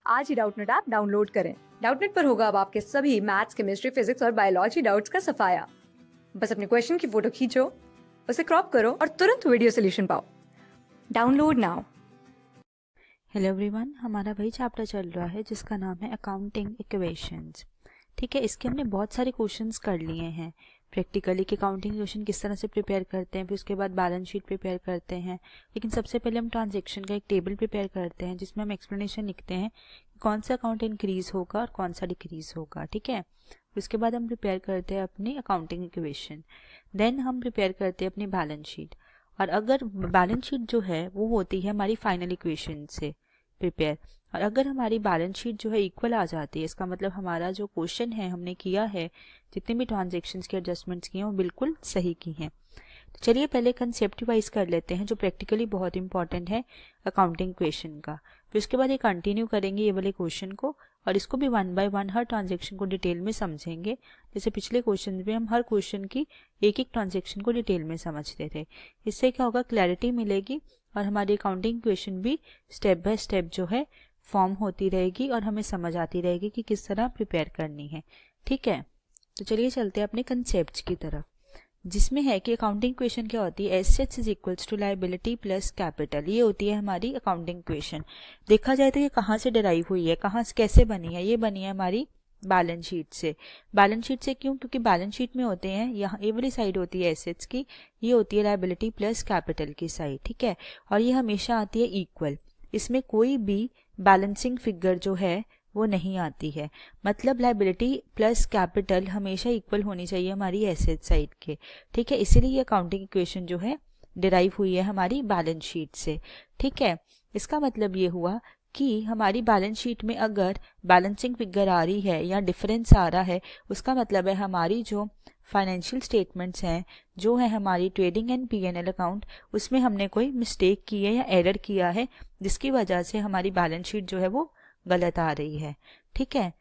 आज ही Doubtnut app download करें। Doubtnut पर होगा अब आपके सभी मैथ्स, केमिस्ट्री, फिजिक्स और बायोलॉजी डाउट्स का सफाया। बस अपने क्वेश्चन की फोटो खींचो, उसे क्रॉप करो और तुरंत वीडियो सोल्यूशन पाओ। Download now. हेलो एवरीवन, हमारा वही चैप्टर चल रहा है जिसका नाम है अकाउंटिंग इक्वेशंस। ठीक है, इसके हमने बहुत सारे क्वेश्चंस कर लिए हैं प्रैक्टिकली कि अकाउंटिंग क्वेश्चन किस तरह से प्रिपेयर करते हैं, फिर उसके बाद बैलेंस शीट प्रिपेयर करते हैं। लेकिन सबसे पहले हम ट्रांजैक्शन का एक टेबल प्रिपेयर करते हैं जिसमें हम एक्सप्लेनेशन लिखते हैं कि कौन सा अकाउंट इंक्रीज होगा और कौन सा डिक्रीज होगा। ठीक है, उसके बाद हम प्रिपेयर करते हैं अपनी अकाउंटिंग इक्वेशन। देन हम प्रिपेयर करते हैं अपनी बैलेंस शीट, और अगर बैलेंस शीट जो है वो होती है हमारी फाइनल इक्वेशन से प्रिपेयर, और अगर हमारी बैलेंस शीट जो है इक्वल आ जाती है, इसका मतलब हमारा जो क्वेश्चन है हमने किया है, जितने भी ट्रांजैक्शंस के एडजस्टमेंट्स किए हैं वो बिल्कुल सही की हैं। तो चलिए पहले कंसेप्ट वाइज कर लेते हैं जो प्रैक्टिकली बहुत इंपॉर्टेंट है अकाउंटिंग क्वेश्चन का। फिर उसके बाद ये कंटिन्यू करेंगे ये वाले क्वेश्चन को, और इसको भी one by one her transaction को डिटेल में समझेंगे। जैसे पिछले क्वेश्चन में हम हर क्वेश्चन की एक एक ट्रांजैक्शन को डिटेल में समझते थे। इससे क्या होगा, क्लैरिटी मिलेगी और हमारी अकाउंटिंग क्वेश्चन भी स्टेप बाय स्टेप जो है फॉर्म होती रहेगी और हमें समझ आती रहेगी कि किस तरह प्रिपेयर करनी है। ठीक है, तो चलिए चलते हैं अपने कंसेप्ट्स की तरफ, जिसमें है कि अकाउंटिंग क्वेश्चन क्या होती है, assets is equals to liability plus capital. ये होती है हमारी अकाउंटिंग क्वेश्चन। देखा जाए तो ये कहाँ से डिराइव हुई है, कहाँ से कैसे बनी है, ये बनी है हमारी बैलेंस शीट से। बैलेंस शीट से क्यों, क्योंकि बैलेंस शीट में होते हैं, यहाँ ये वाली साइड होती है एसेट्स की, ये होती है लायबिलिटी प्लस कैपिटल की साइड। ठीक है, और ये हमेशा आती है इक्वल, इसमें कोई भी बैलेंसिंग फिगर जो है वो नहीं आती है। मतलब लायबिलिटी प्लस कैपिटल हमेशा इक्वल होनी चाहिए हमारी एसेट साइड के। ठीक है, इसीलिए ये अकाउंटिंग इक्वेशन जो है डिराइव हुई है हमारी बैलेंस शीट से। ठीक है, इसका मतलब ये हुआ कि हमारी बैलेंस शीट में अगर बैलेंसिंग फिगर आ रही है या डिफरेंस आ रहा है, उसका मतलब है हमारी जो फाइनेंशियल स्टेटमेंट्स हैं, जो है हमारी ट्रेडिंग एंड P&L अकाउंट, उसमें हमने कोई मिस्टेक की है या एरर किया है, जिसकी वजह से हमारी बैलेंस शीट जो है वो गलत आ रही है। ठीक है,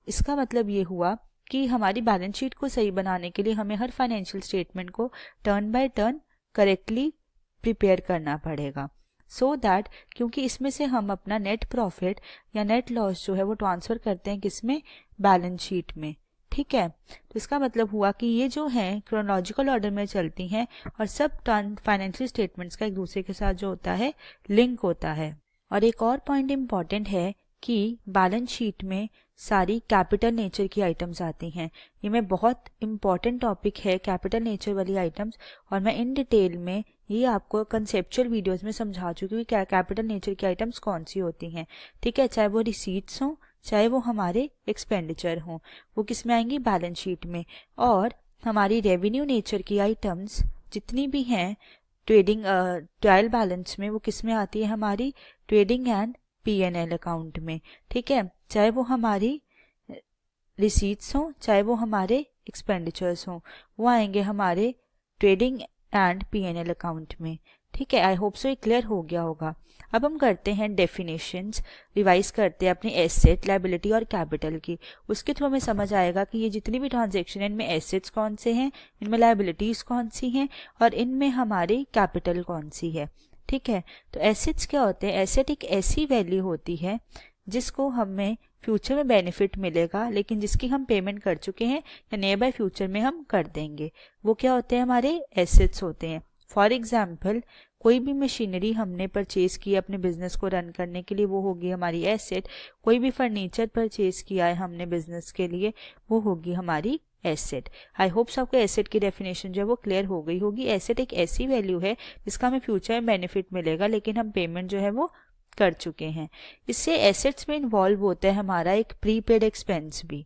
इसका मतलब ये हुआ कि हमारी बैलेंस शीट को सही बनाने के लिए हमें हर फाइनेंशियल स्टेटमेंट को turn by turn correctly prepare करना पड़ेगा, सो दैट क्योंकि इसमें से हम अपना नेट प्रॉफिट या नेट लॉस जो है वो ट्रांसफर करते हैं किसमें, बैलेंस शीट में। ठीक है, तो इसका मतलब हुआ कि ये जो है क्रोनोलॉजिकल ऑर्डर में चलती हैं और सब फाइनेंशियल स्टेटमेंट्स का एक दूसरे के साथ जो होता है लिंक होता है। और एक और पॉइंट इम्पॉर्टेंट है कि बैलेंस शीट में सारी कैपिटल नेचर की आइटम्स आती हैं। ये मैं बहुत इंपॉर्टेंट टॉपिक है कैपिटल नेचर वाली आइटम्स, और मैं इन डिटेल में ये आपको कंसेप्चुअल वीडियोस में समझा चुकी हूँ कि कैपिटल नेचर की आइटम्स कौन सी होती हैं। ठीक है, चाहे वो रिसीट्स हों, चाहे वो हमारे एक्सपेंडिचर हों, वो किस में आएंगी, बैलेंस शीट में। और हमारी रेवेन्यू नेचर की आइटम्स जितनी भी हैं ट्रेडिंग ट्रायल बैलेंस में, वो किस में आती है, हमारी ट्रेडिंग एंड P&L अकाउंट में। ठीक है, चाहे वो हमारी रिसीट्स हों, चाहे वो हमारे एक्सपेंडिचर्स हों, वो आएंगे हमारे ट्रेडिंग एंड P&L अकाउंट में। ठीक है, आई होप सो ये क्लियर हो गया होगा। अब हम करते हैं डेफिनेशंस, रिवाइज करते हैं अपनी एसेट, लायबिलिटी और कैपिटल की। उसके थ्रू हमें समझ आएगा कि ये जितनी भी ट्रांजैक्शन है इनमें एसेट्स कौन से हैं, इनमें लायबिलिटीज कौन सी हैं और इनमें हमारी कैपिटल कौन सी है। ठीक है, तो एसेट्स क्या होते हैं, एसेट एक ऐसी वैल्यू होती है जिसको हमें फ्यूचर में बेनिफिट मिलेगा, लेकिन जिसकी हम पेमेंट कर चुके हैं या नियर बाय फ्यूचर में हम कर देंगे, वो क्या होते हैं, हमारे एसेट्स होते हैं। फॉर एग्जाम्पल, कोई भी मशीनरी हमने परचेज की अपने बिजनेस को रन करने के लिए, वो होगी हमारी एसेट। कोई भी फर्नीचर परचेज किया है हमने बिजनेस के लिए, वो होगी हमारी एसेट। आई होप आपको एसेट की डेफिनेशन जो है वो क्लियर हो गई होगी। एसेट एक ऐसी वैल्यू है जिसका हमें फ्यूचर में बेनिफिट मिलेगा, लेकिन हम पेमेंट जो है वो कर चुके हैं। इससे एसेट्स में इन्वॉल्व होता है हमारा एक प्रीपेड एक्सपेंस भी।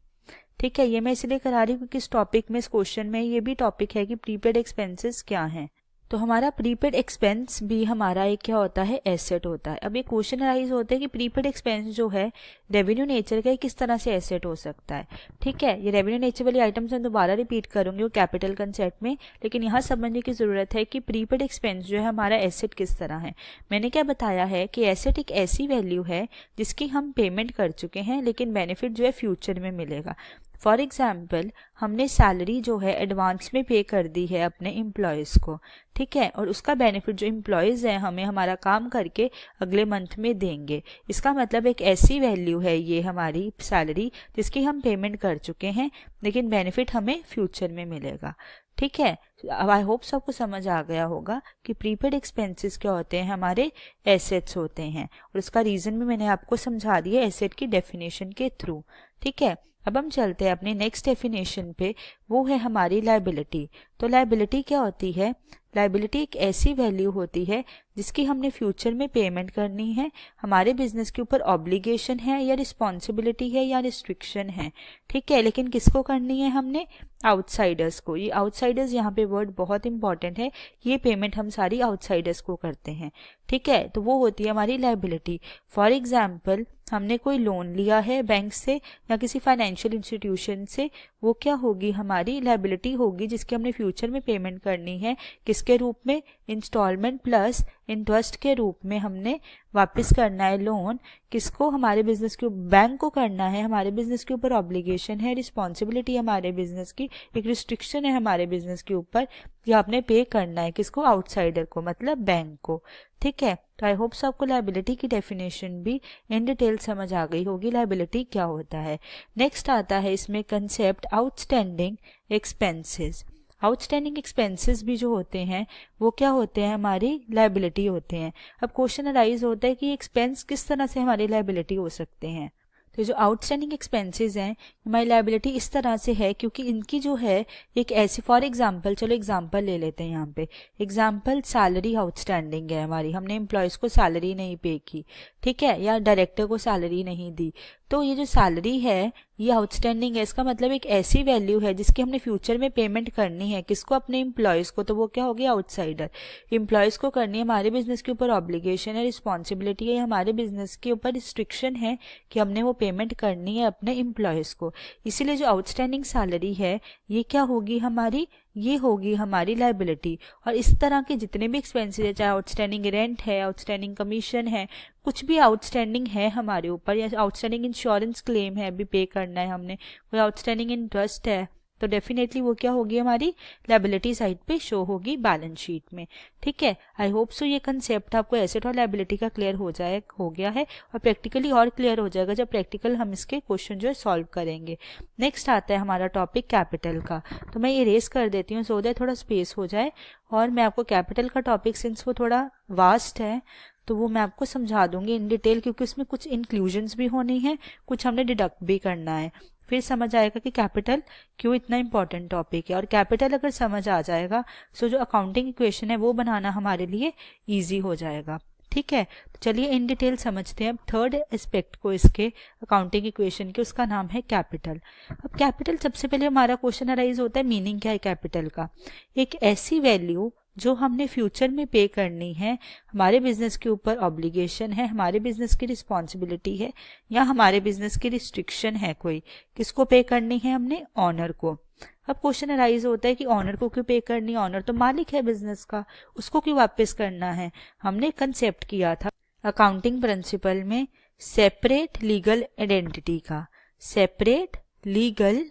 ठीक है, ये मैं इसलिए करा रही हूँ क्योंकि इस टॉपिक में, इस क्वेश्चन में ये भी टॉपिक है कि प्रीपेड एक्सपेंसेस क्या हैं। तो हमारा प्रीपेड एक्सपेंस भी हमारा एक क्या होता है, एसेट होता है। अब ये क्वेश्चन राइज होता है कि प्रीपेड एक्सपेंस जो है रेवेन्यू नेचर का किस तरह से एसेट हो सकता है। ठीक है, ये रेवेन्यू नेचर वाली आइटम्स मैं दोबारा रिपीट करूंगी वो कैपिटल कंसेप्ट में, लेकिन यहाँ समझने की जरूरत है कि प्रीपेड एक्सपेंस जो है हमारा एसेट किस तरह है। मैंने क्या बताया है कि एसेट एक ऐसी वैल्यू है जिसकी हम पेमेंट कर चुके हैं, लेकिन बेनिफिट जो है फ्यूचर में मिलेगा। फॉर एग्जाम्पल हमने सैलरी जो है एडवांस में पे कर दी है अपने एम्प्लॉयज़ को, ठीक है, और उसका बेनिफिट जो एम्प्लॉयज़ हैं हमें हमारा काम करके अगले मंथ में देंगे। इसका मतलब एक ऐसी वैल्यू है ये हमारी सैलरी जिसकी हम पेमेंट कर चुके हैं लेकिन बेनिफिट हमें फ्यूचर में मिलेगा, ठीक है। अब आई होप सबको समझ आ गया होगा कि प्रीपेड एक्सपेंसेस क्या होते हैं, हमारे एसेट्स होते हैं, और उसका रीज़न भी मैंने आपको समझा दिया एसेट की डेफिनेशन के थ्रू, ठीक है। अब हम चलते हैं अपनी नेक्स्ट डेफिनेशन पे, वो है हमारी लायबिलिटी। तो लायबिलिटी क्या होती है? लायबिलिटी एक ऐसी वैल्यू होती है जिसकी हमने फ्यूचर में पेमेंट करनी है, हमारे बिजनेस के ऊपर ऑब्लिगेशन है या रिस्पॉन्सिबिलिटी है या रिस्ट्रिक्शन है, ठीक है, लेकिन किसको करनी है हमने? आउटसाइडर्स को। ये आउटसाइडर्स यहाँ पे वर्ड बहुत इंपॉर्टेंट है, ये पेमेंट हम सारी आउटसाइडर्स को करते हैं, ठीक है। तो वो होती है हमारी लायबिलिटी। फॉर एग्जाम्पल हमने कोई लोन लिया है बैंक से या किसी फाइनेंशियल इंस्टीट्यूशन से, वो क्या होगी? हमारी लायबिलिटी होगी जिसकी हमने फ्यूचर में पेमेंट करनी है। किसके रूप में? इंस्टॉलमेंट प्लस इंटरेस्ट के रूप में हमने वापस करना है लोन। किसको? हमारे बिजनेस के बैंक को करना है। हमारे बिजनेस के ऊपर ऑब्लिगेशन है, रिस्पॉन्सिबिलिटी हमारे बिजनेस की, एक रिस्ट्रिक्शन है हमारे बिजनेस के ऊपर, ये आपने पे करना है किसको? आउटसाइडर को, मतलब बैंक को, ठीक है। तो आई होप सबको लायबिलिटी की डेफिनेशन भी इन डिटेल समझ आ गई होगी, लायबिलिटी क्या होता है। नेक्स्ट आता है इसमें concept outstanding expenses. Outstanding expenses भी जो होते हैं वो क्या होते हैं? हमारी लायबिलिटी होते हैं। अब क्वेश्चन अराइज होता है कि एक्सपेंस किस तरह से हमारी लायबिलिटी हो सकते हैं। तो जो आउटस्टैंडिंग एक्सपेंसेस हैं हमारी लायबिलिटी इस तरह से है क्योंकि इनकी जो है एक ऐसी, फॉर एग्जांपल, चलो एग्जांपल ले लेते हैं यहाँ पे। एग्जांपल, सैलरी आउटस्टैंडिंग है हमारी, हमने एम्प्लॉयज़ को सैलरी नहीं पे की, ठीक है, या डायरेक्टर को सैलरी नहीं दी, तो ये जो सैलरी है ये आउटस्टैंडिंग है। इसका मतलब एक ऐसी वैल्यू है जिसकी हमने फ्यूचर में पेमेंट करनी है किसको? अपने एम्प्लॉयज़ को, तो वो क्या होगी? आउटसाइडर। एम्प्लॉयज़ को करनी है, हमारे बिजनेस के ऊपर ऑब्लिगेशन है, रिस्पॉन्सिबिलिटी है, हमारे बिजनेस के ऊपर रिस्ट्रिक्शन है कि हमने वो पेमेंट करनी है अपने एम्प्लॉयज़ को। इसीलिए जो आउटस्टैंडिंग सैलरी है ये क्या होगी हमारी? ये होगी हमारी लायबिलिटी। और इस तरह के जितने भी एक्सपेंसेस है, चाहे आउटस्टैंडिंग रेंट है, आउटस्टैंडिंग कमीशन है, कुछ भी आउटस्टैंडिंग है हमारे ऊपर, या आउटस्टैंडिंग इंश्योरेंस क्लेम है अभी पे करना है हमने, कोई आउटस्टैंडिंग इंटरेस्ट है, तो डेफिनेटली वो क्या होगी? हमारी लायबिलिटी साइड पे शो होगी बैलेंस शीट में, ठीक है। आई होप सो ये कंसेप्ट आपको एसेट और लायबिलिटी का क्लियर हो गया है, और प्रैक्टिकली और क्लियर हो जाएगा जब प्रैक्टिकल हम इसके क्वेश्चन जो है सॉल्व करेंगे। नेक्स्ट आता है हमारा टॉपिक कैपिटल का। तो मैं इरेज कर देती हूँ सो दैट थोड़ा स्पेस हो जाए, और मैं आपको कैपिटल का टॉपिक, सिंस वो थोड़ा वास्ट है, तो वो मैं आपको समझा दूंगी इन डिटेल, क्योंकि उसमें कुछ इंक्लूजन्स भी होनी है, कुछ हमने डिडक्ट भी करना है। फिर समझ आएगा कि कैपिटल क्यों इतना इंपॉर्टेंट टॉपिक है। और कैपिटल अगर समझ आ जाएगा सो जो अकाउंटिंग इक्वेशन है वो बनाना हमारे लिए ईजी हो जाएगा, ठीक है। तो चलिए इन डिटेल समझते हैं अब थर्ड एस्पेक्ट को इसके अकाउंटिंग इक्वेशन के, उसका नाम है कैपिटल। अब कैपिटल, सबसे पहले हमारा क्वेश्चन अराइज होता है मीनिंग क्या है कैपिटल का? एक ऐसी वैल्यू जो हमने फ्यूचर में पे करनी है, हमारे बिजनेस के ऊपर ऑब्लिगेशन है, हमारे बिजनेस की रिस्पॉन्सिबिलिटी है, या हमारे बिजनेस की रिस्ट्रिक्शन है कोई, किसको पे करनी है? हमने ऑनर को। अब क्वेश्चन अराइज होता है कि ऑनर को क्यों पे करनी है? ऑनर तो मालिक है बिजनेस का, उसको क्यों वापस करना है? हमने कंसेप्ट किया था अकाउंटिंग प्रिंसिपल में सेपरेट लीगल आइडेंटिटी का, सेपरेट लीगल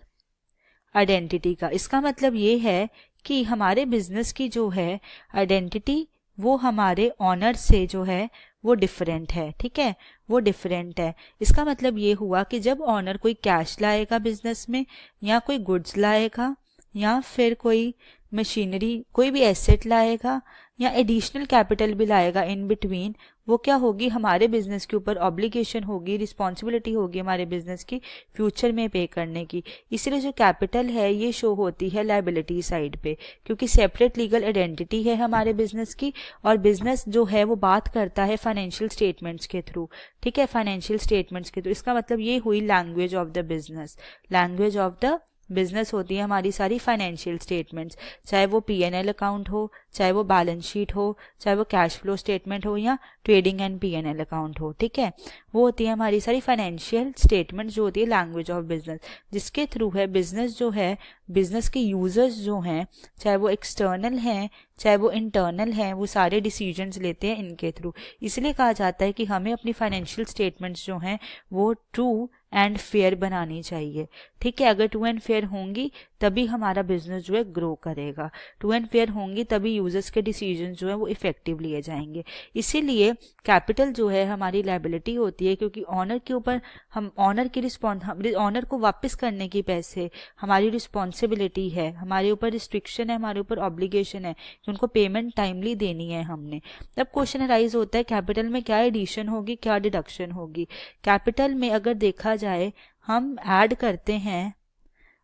आइडेंटिटी का। इसका मतलब ये है कि हमारे बिजनेस की जो है आइडेंटिटी वो हमारे ऑनर से जो है वो डिफरेंट है, ठीक है, वो डिफरेंट है। इसका मतलब ये हुआ कि जब ऑनर कोई कैश लाएगा बिजनेस में, या कोई गुड्स लाएगा, या फिर कोई मशीनरी, कोई भी एसेट लाएगा, या एडिशनल कैपिटल भी लाएगा इन बिटवीन, वो क्या होगी? हमारे बिजनेस के ऊपर ऑब्लिगेशन होगी, रिस्पॉन्सिबिलिटी होगी हमारे बिजनेस की फ्यूचर में पे करने की। इसलिए जो कैपिटल है ये शो होती है लायबिलिटी साइड पे, क्योंकि सेपरेट लीगल आइडेंटिटी है हमारे बिजनेस की, और बिजनेस जो है वो बात करता है फाइनेंशियल स्टेटमेंट्स के थ्रू, ठीक है, फाइनेंशियल स्टेटमेंट्स के थ्रू। इसका मतलब ये हुई language of the business. Language of the business होती है हमारी सारी फाइनेंशियल स्टेटमेंट्स, चाहे वो P&L अकाउंट हो, चाहे वो बैलेंस शीट हो, चाहे वो कैश फ्लो स्टेटमेंट हो, या ट्रेडिंग एंड P&L अकाउंट हो, ठीक है। वो होती है हमारी सारी फाइनेंशियल स्टेटमेंट्स जो होती है लैंग्वेज ऑफ बिजनेस, जिसके थ्रू है बिजनेस जो है बिजनेस के यूजर्स जो हैं, चाहे वो एक्सटर्नल हैं चाहे वो इंटरनल हैं, वो सारे डिसीजंस लेते हैं इनके थ्रू। इसलिए कहा जाता है कि हमें अपनी फाइनेंशियल स्टेटमेंट्स जो हैं वो ट्रू एंड फेयर बनानी चाहिए। ठीक है, अगर ट्रू एंड फेयर होंगी तभी हमारा बिजनेस जो है ग्रो करेगा, ट्रू एंड फेयर होंगी तभी यूजर्स के डिसीजन जो है वो इफेक्टिव लिए जाएंगे। इसीलिए कैपिटल जो है हमारी लायबिलिटी होती है, क्योंकि ऑनर के ऊपर हम ऑनर को वापस करने की पैसे हमारी रिस्पॉन्सिबिलिटी है, हमारे ऊपर रिस्ट्रिक्शन है, हमारे ऊपर ऑब्लिगेशन है कि उनको पेमेंट टाइमली देनी है हमने। तब क्वेश्चन अराइज होता है कैपिटल में क्या एडिशन होगी क्या डिडक्शन होगी। कैपिटल में अगर देखा जाए हम ऐड करते हैं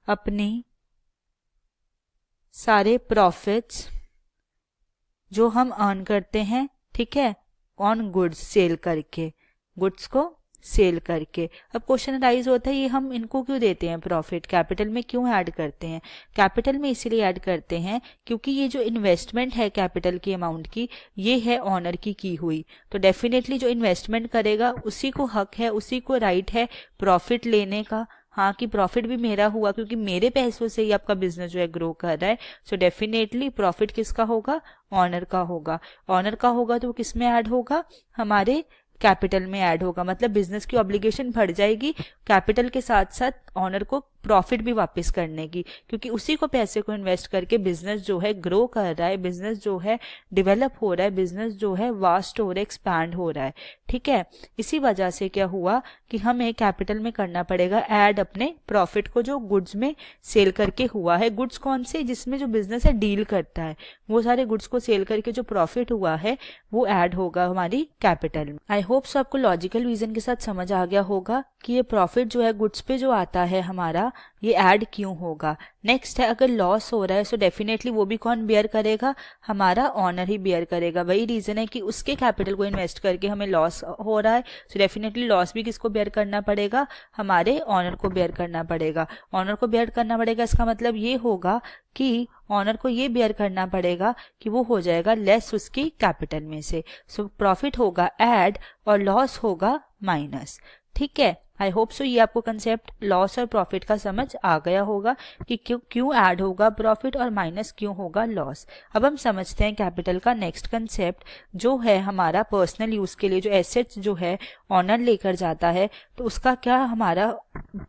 अपनी सारे प्रॉफिट्स जो हम अर्न करते हैं, ठीक है, ऑन गुड्स सेल करके, गुड्स को सेल करके। अब क्वेश्चन राइज होता है ये हम इनको क्यों देते हैं प्रॉफिट, कैपिटल में क्यों ऐड करते हैं। कैपिटल में इसीलिए ऐड करते हैं क्योंकि ये जो इन्वेस्टमेंट है कैपिटल की अमाउंट की, ये है ऑनर की हुई। तो डेफिनेटली जो इन्वेस्टमेंट करेगा उसी को हक है, उसी को राइट है प्रॉफिट लेने का। हाँ, कि प्रॉफिट भी मेरा हुआ क्योंकि मेरे पैसों से ही आपका बिजनेस जो है ग्रो कर रहा है। सो डेफिनेटली प्रॉफिट किसका होगा, ऑनर का होगा। ऑनर का होगा तो किस में ऐड होगा, हमारे कैपिटल में ऐड होगा। मतलब बिजनेस की ऑब्लिगेशन बढ़ जाएगी कैपिटल के साथ साथ ऑनर को प्रॉफिट भी वापस करने की, क्योंकि उसी को पैसे को इन्वेस्ट करके बिजनेस जो है ग्रो कर रहा है, बिजनेस जो है डेवलप हो रहा है, बिजनेस जो है वास्ट हो रहा है, एक्सपैंड हो रहा है। ठीक है, इसी वजह से क्या हुआ कि हमें कैपिटल में करना पड़ेगा ऐड अपने प्रॉफिट को जो गुड्स में सेल करके हुआ है। गुड्स कौन से, जिसमें जो बिजनेस है डील करता है, वो सारे गुड्स को सेल करके जो प्रॉफिट हुआ है वो ऐड होगा हमारी कैपिटल में। आई होप सो आपको लॉजिकल रीजन के साथ समझ आ गया होगा कि ये प्रॉफिट जो है गुड्स पे जो आता है हमारा, ये ऐड क्यों होगा। नेक्स्ट है, अगर लॉस हो रहा है सो डेफिनेटली वो भी कौन बेयर करेगा, हमारा ऑनर ही बेयर करेगा। वही रीजन है कि उसके कैपिटल को इन्वेस्ट करके हमें लॉस हो रहा है, सो डेफिनेटली लॉस भी किसको बेयर करना पड़ेगा, हमारे ऑनर को बेयर करना पड़ेगा। ऑनर को बेयर करना पड़ेगा, इसका मतलब ये होगा कि ऑनर को ये बेयर करना पड़ेगा कि वो हो जाएगा लेस उसकी कैपिटल में से। सो प्रॉफिट होगा ऐड और लॉस होगा माइनस। ठीक है, आई होप सो ये आपको कंसेप्ट लॉस और प्रॉफिट का समझ आ गया होगा कि क्यों ऐड होगा प्रॉफिट और माइनस क्यों होगा लॉस। अब हम समझते हैं कैपिटल का नेक्स्ट कंसेप्ट जो है हमारा पर्सनल यूज के लिए जो एसेट्स जो है ऑनर लेकर जाता है, तो उसका क्या हमारा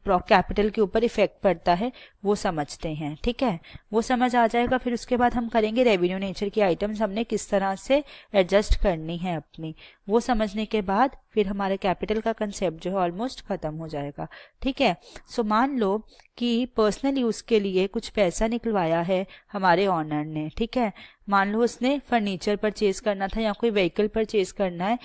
कैपिटल के ऊपर इफेक्ट पड़ता है वो समझते हैं। ठीक है, वो समझ आ जाएगा, फिर उसके बाद हम करेंगे रेवेन्यू नेचर की आइटम्स हमने किस तरह से एडजस्ट करनी है अपनी, वो समझने के बाद फिर हमारे कैपिटल का कंसेप्ट जो है ऑलमोस्ट खत्म हो जाएगा। ठीक है, सो मान लो कि पर्सनल यूज के लिए कुछ पैसा निकलवाया है हमारे ऑनर ने। ठीक है, मान लो उसने फर्नीचर परचेज करना था या कोई व्हीकल परचेज करना है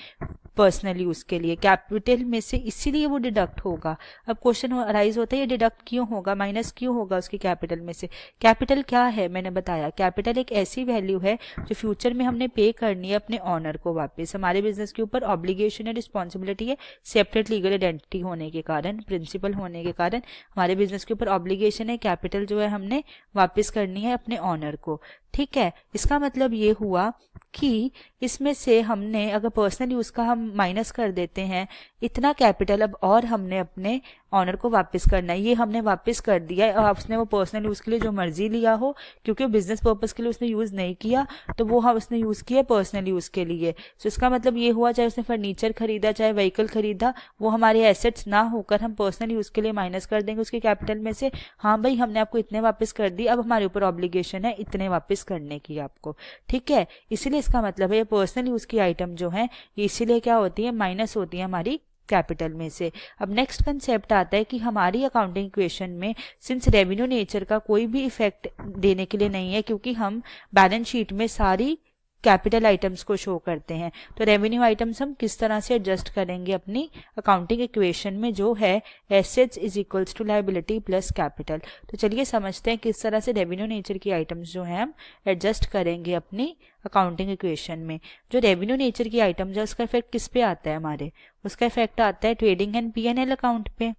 पर्सनल यूज के लिए, कैपिटल में से, इसीलिए वो डिडक्ट होगा। अब क्वेश्चन अराइज होता है ये डिडक्ट क्यों होगा, माइनस क्यों होगा उसकी कैपिटल में से। कैपिटल क्या है, मैंने बताया कैपिटल एक ऐसी वैल्यू है जो फ्यूचर में हमने पे करनी है अपने ऑनर को वापस। हमारे बिजनेस के ऊपर ऑब्लिगेशन है, रिस्पॉन्सिबिलिटी है, सेपरेट लीगल आइडेंटिटी होने के कारण, प्रिंसिपल होने के कारण हमारे बिजनेस के ऊपर ऑब्लिगेशन है, कैपिटल जो है हमने वापस करनी है अपने ऑनर को। ठीक है, इसका मतलब ये हुआ कि इसमें से हमने अगर पर्सनल यूज का हम माइनस कर देते हैं इतना कैपिटल, अब और हमने अपने ऑनर को वापस करना है, ये हमने वापस कर दिया है। और उसने वो पर्सनल यूज के लिए जो मर्जी लिया हो, क्योंकि वो बिजनेस पर्पस के लिए उसने यूज नहीं किया, तो वो हम उसने यूज किया पर्सनल यूज के लिए। तो इसका मतलब ये हुआ चाहे उसने फर्नीचर खरीदा चाहे व्हीकल खरीदा, वो हमारे एसेट्स ना होकर हम पर्सनल यूज के लिए माइनस कर देंगे उसके कैपिटल में से। हाँ भाई, हमने आपको इतने वापस कर दिए, अब हमारे ऊपर ऑब्लिगेशन है इतने वापस करने की आपको। ठीक है, इसीलिए इसका मतलब है ये पर्सनल यूज की आइटम जो है ये इसीलिए क्या होती है, माइनस होती है हमारी कैपिटल में से। अब नेक्स्ट कंसेप्ट आता है कि हमारी अकाउंटिंग इक्वेशन में सिंस रेवेन्यू नेचर का कोई भी इफेक्ट देने के लिए नहीं है, क्योंकि हम बैलेंस शीट में सारी कैपिटल आइटम्स को शो करते हैं, तो रेवेन्यू आइटम्स हम किस तरह से एडजस्ट करेंगे अपनी अकाउंटिंग इक्वेशन में जो है assets is equals to liability plus capital. तो चलिए समझते हैं किस तरह से रेवेन्यू नेचर की आइटम्स जो है हम एडजस्ट करेंगे अपनी अकाउंटिंग इक्वेशन में। जो रेवेन्यू नेचर की आइटम्स है उसका इफेक्ट किस पे आता है हमारे, उसका इफेक्ट आता है ट्रेडिंग एंड P&L अकाउंट पे।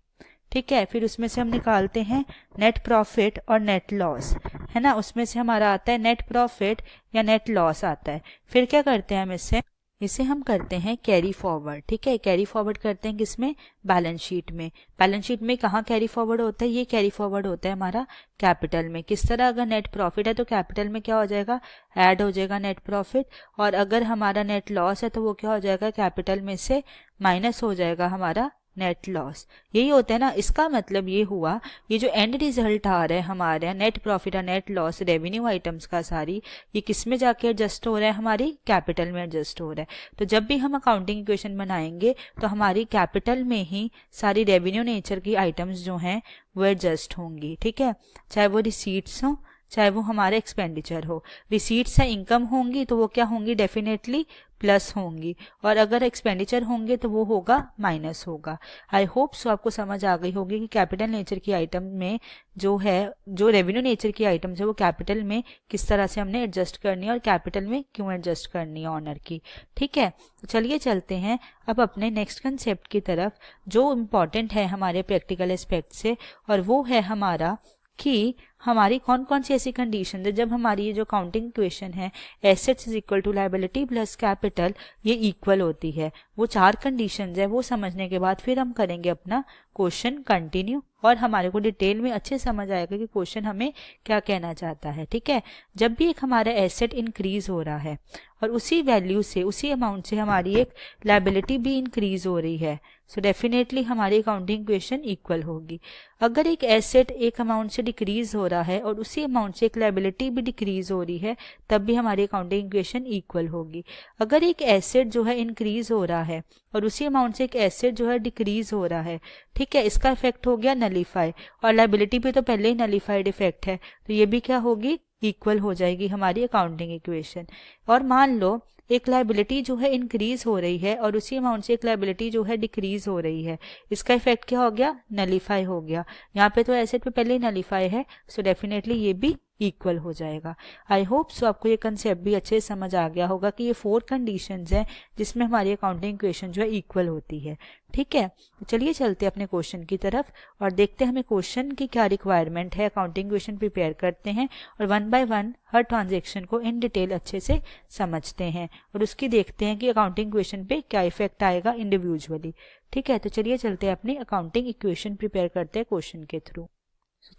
ठीक है, फिर उसमें से हम निकालते हैं नेट प्रॉफिट और नेट लॉस, है ना, उसमें से हमारा आता है नेट प्रॉफिट या नेट लॉस आता है। फिर क्या करते हैं हम इससे इसे हम करते हैं कैरी फॉरवर्ड। ठीक है, कैरी फॉरवर्ड करते हैं किसमें, बैलेंस शीट में। बैलेंस शीट में कहाँ कैरी फॉरवर्ड होता है, ये कैरी फॉरवर्ड होता है हमारा कैपिटल में। किस तरह, अगर नेट प्रॉफिट है तो कैपिटल में क्या हो जाएगा, ऐड हो जाएगा नेट प्रॉफिट, और अगर हमारा नेट लॉस है तो वो क्या हो जाएगा, कैपिटल में से माइनस हो जाएगा हमारा नेट लॉस। यही होता है ना, इसका मतलब ये हुआ, ये जो एंड रिजल्ट आ रहा है हमारे नेट प्रॉफिट और नेट लॉस रेवेन्यू आइटम्स का सारी, ये किस में जाके एडजस्ट हो रहा है, हमारी कैपिटल में एडजस्ट हो रहा है। तो जब भी हम अकाउंटिंग इक्वेशन बनाएंगे तो हमारी कैपिटल में ही सारी रेवेन्यू नेचर की आइटम्स जो हैं वो एडजस्ट होंगी। ठीक है, चाहे वो रिसीट्स हो चाहे वो हमारे एक्सपेंडिचर हो। रिसीट्स से इनकम होंगी तो वो क्या होंगी, डेफिनेटली प्लस होंगी, और अगर एक्सपेंडिचर होंगे तो वो होगा माइनस होगा। आई होप सो आपको समझ आ गई होगी कि कैपिटल नेचर की आइटम में जो है, जो रेवेन्यू नेचर की आइटम्स है वो कैपिटल में किस तरह से हमने एडजस्ट करनी है और कैपिटल में क्यों एडजस्ट करनी है ऑनर की। ठीक है, तो चलिए चलते हैं अब अपने नेक्स्ट कंसेप्ट की तरफ जो इम्पॉर्टेंट है हमारे प्रैक्टिकल एस्पेक्ट से, और वो है हमारा कि हमारी कौन कौन सी ऐसी कंडीशन है जब हमारी ये जो काउंटिंग इक्वेशन है assets is equal to liability plus capital ये इक्वल होती है। वो 4 कंडीशंस है, वो समझने के बाद फिर हम करेंगे अपना क्वेश्चन कंटिन्यू, और हमारे को डिटेल में अच्छे समझ आएगा कि क्वेश्चन हमें क्या कहना चाहता है। ठीक है, जब भी एक हमारा एसेट इंक्रीज हो रहा है और उसी वैल्यू से, उसी अमाउंट से हमारी एक लायबिलिटी भी इंक्रीज हो रही है, सो डेफिनेटली हमारी अकाउंटिंग इक्वेशन इक्वल होगी। अगर एक एसेट एक अमाउंट से डिक्रीज हो रहा है और उसी अमाउंट से एक लायबिलिटी भी डिक्रीज हो रही है, तब भी हमारी अकाउंटिंग इक्वेशन इक्वल होगी। अगर एक एसेट जो है इंक्रीज हो रहा है और उसी अमाउंट से एक एसेट जो है डिक्रीज हो रहा है, ठीक है, इसका इफेक्ट हो गया नलीफाई, और लायबिलिटी पे तो पहले ही नलीफाइड इफेक्ट है, तो ये भी क्या होगी, इक्वल हो जाएगी हमारी अकाउंटिंग इक्वेशन। और मान लो एक लायबिलिटी जो है इंक्रीज हो रही है और उसी अमाउंट से एक लायबिलिटी जो है डिक्रीज हो रही है, इसका इफेक्ट क्या हो गया, नलीफाई हो गया। यहाँ पे तो एसेट पे पहले ही नलीफाई है, सो डेफिनेटली ये भी इक्वल हो जाएगा। आई होप सो आपको ये कंसेप्ट भी अच्छे से समझ आ गया होगा कि ये 4 कंडीशंस हैं जिसमें हमारी अकाउंटिंग इक्वेशन जो है इक्वल होती है। ठीक है, तो चलिए चलते हैं अपने क्वेश्चन की तरफ और देखते हैं हमें क्वेश्चन की क्या रिक्वायरमेंट है। अकाउंटिंग इक्वेशन प्रिपेयर करते हैं और 1 बाय 1 हर ट्रांजेक्शन को इन डिटेल अच्छे से समझते हैं और उसकी देखते हैं कि अकाउंटिंग इक्वेशन पे क्या इफेक्ट आएगा इंडिविजुअली। ठीक है, तो चलिए चलते हैं अपनी अकाउंटिंग इक्वेशन प्रिपेयर करते हैं क्वेश्चन के थ्रू।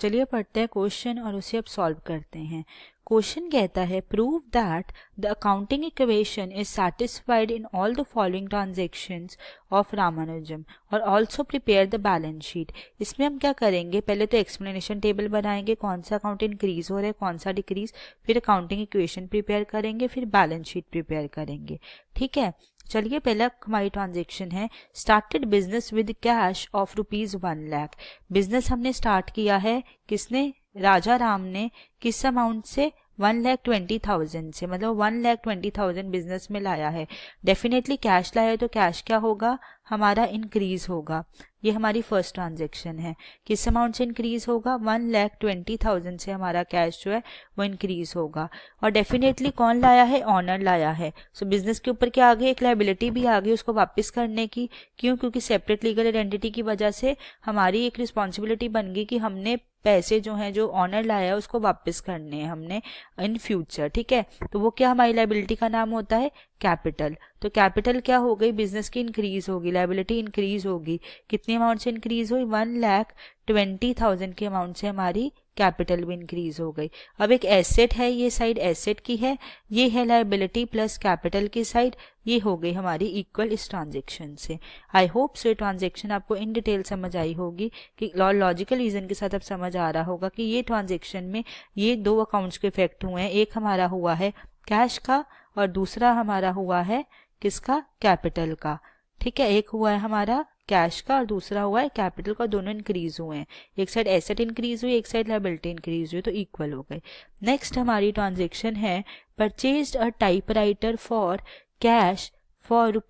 चलिए पढ़ते हैं क्वेश्चन और उसे अब सॉल्व करते हैं। क्वेश्चन कहता है prove that the accounting equation is satisfied in all the following transactions of Ramanujam और also prepare the balance sheet. इसमें हम क्या करेंगे, पहले तो एक्सप्लेनेशन टेबल बनाएंगे, कौन सा अकाउंट इंक्रीज हो रहा है कौन सा डिक्रीज, फिर अकाउंटिंग इक्वेशन प्रिपेयर करेंगे, फिर बैलेंस शीट प्रिपेयर करेंगे। ठीक है, चलिए पहला हमारी ट्रांजेक्शन है started business with cash of ₹1 lakh. Business हमने स्टार्ट किया है, किसने, राजा राम ने, किस अमाउंट से, 1,20,000 से, मतलब 1,20,000 बिजनेस में लाया है। डेफिनेटली कैश लाया है तो कैश क्या होगा, हमारा इंक्रीज होगा। ये हमारी फर्स्ट ट्रांजेक्शन है, किस अमाउंट से इंक्रीज होगा, 1,20,000 से हमारा कैश जो है वो इंक्रीज होगा। और डेफिनेटली कौन लाया है, ऑनर लाया है। सो बिजनेस के ऊपर क्या आ गई, एक लायबिलिटी भी आ गई उसको वापस करने की। क्यों, क्योंकि सेपरेट लीगल आइडेंटिटी की वजह से हमारी एक रिस्पॉन्सिबिलिटी बन गई कि हमने पैसे जो हैं जो ऑनर लाया है उसको वापस करने हैं हमने इन फ्यूचर। ठीक है, तो वो क्या हमारी लायबिलिटी का नाम होता है, कैपिटल। तो कैपिटल क्या हो गई, बिजनेस की इंक्रीज होगी, लायबिलिटी इंक्रीज होगी। कितनी अमाउंट से इंक्रीज हुई, 1,20,000 के अमाउंट से हमारी कैपिटल भी इंक्रीज हो गई। अब एक एसेट है, ये साइड एसेट की है, ये है लायबिलिटी प्लस कैपिटल की साइड, ये हो गई हमारी इक्वल इस ट्रांजेक्शन से। आई होप सो ये ट्रांजेक्शन आपको इन डिटेल समझ आई होगी कि लॉजिकल रीजन के साथ अब समझ आ रहा होगा कि ये ट्रांजेक्शन में ये 2 अकाउंट्स के इफेक्ट हुए हैं। एक हमारा हुआ है कैश का और दूसरा हमारा हुआ है किसका, कैपिटल का। ठीक है, एक हुआ है हमारा कैश का और दूसरा हुआ है कैपिटल का, दोनों इंक्रीज हुए हैं। एक साइड एसेट इंक्रीज हुई, एक साइड लायबिलिटी इंक्रीज हुई, तो इक्वल हो गए। नेक्स्ट हमारी ट्रांजेक्शन है purchased a typewriter for cash for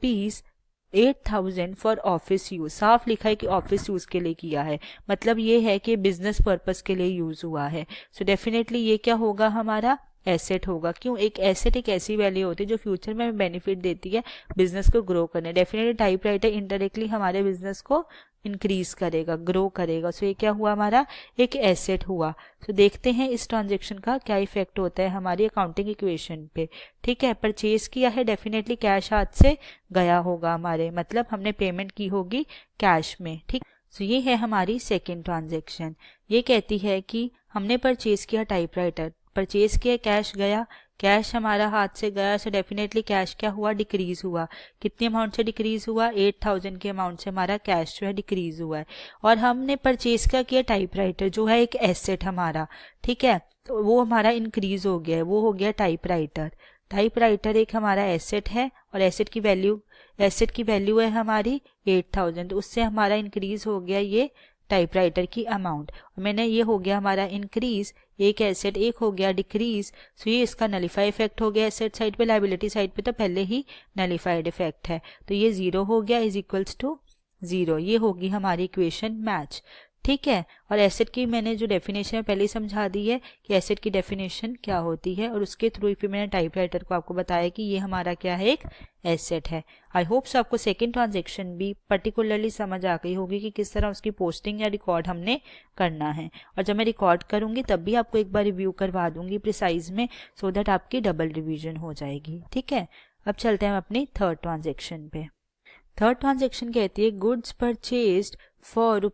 ₹8,000 for office use. साफ लिखा है कि ऑफिस यूज के लिए किया है, मतलब ये है कि बिजनेस पर्पस के लिए यूज हुआ है। सो डेफिनेटली ये क्या होगा, हमारा एसेट होगा। क्यों, एक एसेट एक ऐसी वैल्यू होती है जो फ्यूचर में बेनिफिट देती है बिजनेस को ग्रो करने। डेफिनेटली टाइपराइटर इनडायरेक्टली हमारे बिजनेस को इंक्रीज करेगा, ग्रो करेगा। सो ये क्या हुआ, हमारा एक एसेट हुआ। सो देखते हैं इस ट्रांजेक्शन का क्या इफेक्ट होता है हमारी अकाउंटिंग इक्वेशन पे। ठीक है, परचेज किया है, डेफिनेटली कैश हाथ से गया होगा हमारे, मतलब हमने पेमेंट की होगी कैश में। ठीक, सो ये है हमारी सेकेंड ट्रांजेक्शन। ये कहती है कि हमने परचेज किया टाइपराइटर, परचेज किया, कैश गया, कैश हमारा हाथ से गया, सो डेफिनेटली कैश क्या हुआ, डिक्रीज हुआ। कितने अमाउंट से डिक्रीज हुआ, 8000 के अमाउंट से हमारा कैश जो है डिक्रीज हुआ है। और हमने परचेज क्या किया, टाइपराइटर जो है एक एसेट हमारा। ठीक है, तो वो हमारा इंक्रीज हो गया है, वो हो गया टाइपराइटर। टाइपराइटर एक हमारा एसेट है और एसेट की वैल्यू है हमारी 8000, तो उससे हमारा इंक्रीज हो गया ये टाइपराइटर की अमाउंट। मैंने ये हो गया हमारा इंक्रीज, एक एसेट, एक हो गया डिक्रीज। सो ये इसका नलीफाई इफेक्ट हो गया एसेट साइड पे, लायबिलिटी साइड पे तो पहले ही नलीफाइड इफेक्ट है, तो ये 0 हो गया, इज इक्वल्स टू 0। ये होगी हमारी इक्वेशन मैच। ठीक है, और एसेट की मैंने जो डेफिनेशन है पहले ही समझा दी है कि एसेट की डेफिनेशन क्या होती है, और उसके थ्रू फिर मैंने टाइपराइटर को आपको बताया कि ये हमारा क्या है, एक एसेट है। आई होप सो आपको सेकंड ट्रांजेक्शन भी पर्टिकुलरली समझ आ गई होगी कि किस तरह उसकी पोस्टिंग या रिकॉर्ड हमने करना है। और जब मैं रिकॉर्ड करूंगी तब भी आपको एक बार रिव्यू करवा दूंगी प्रिसाइज में, सो दैट आपकी डबल रिवीजन हो जाएगी। ठीक है, अब चलते हैं अपनी थर्ड ट्रांजेक्शन पे। थर्ड ट्रांजेक्शन कहती है goods purchased for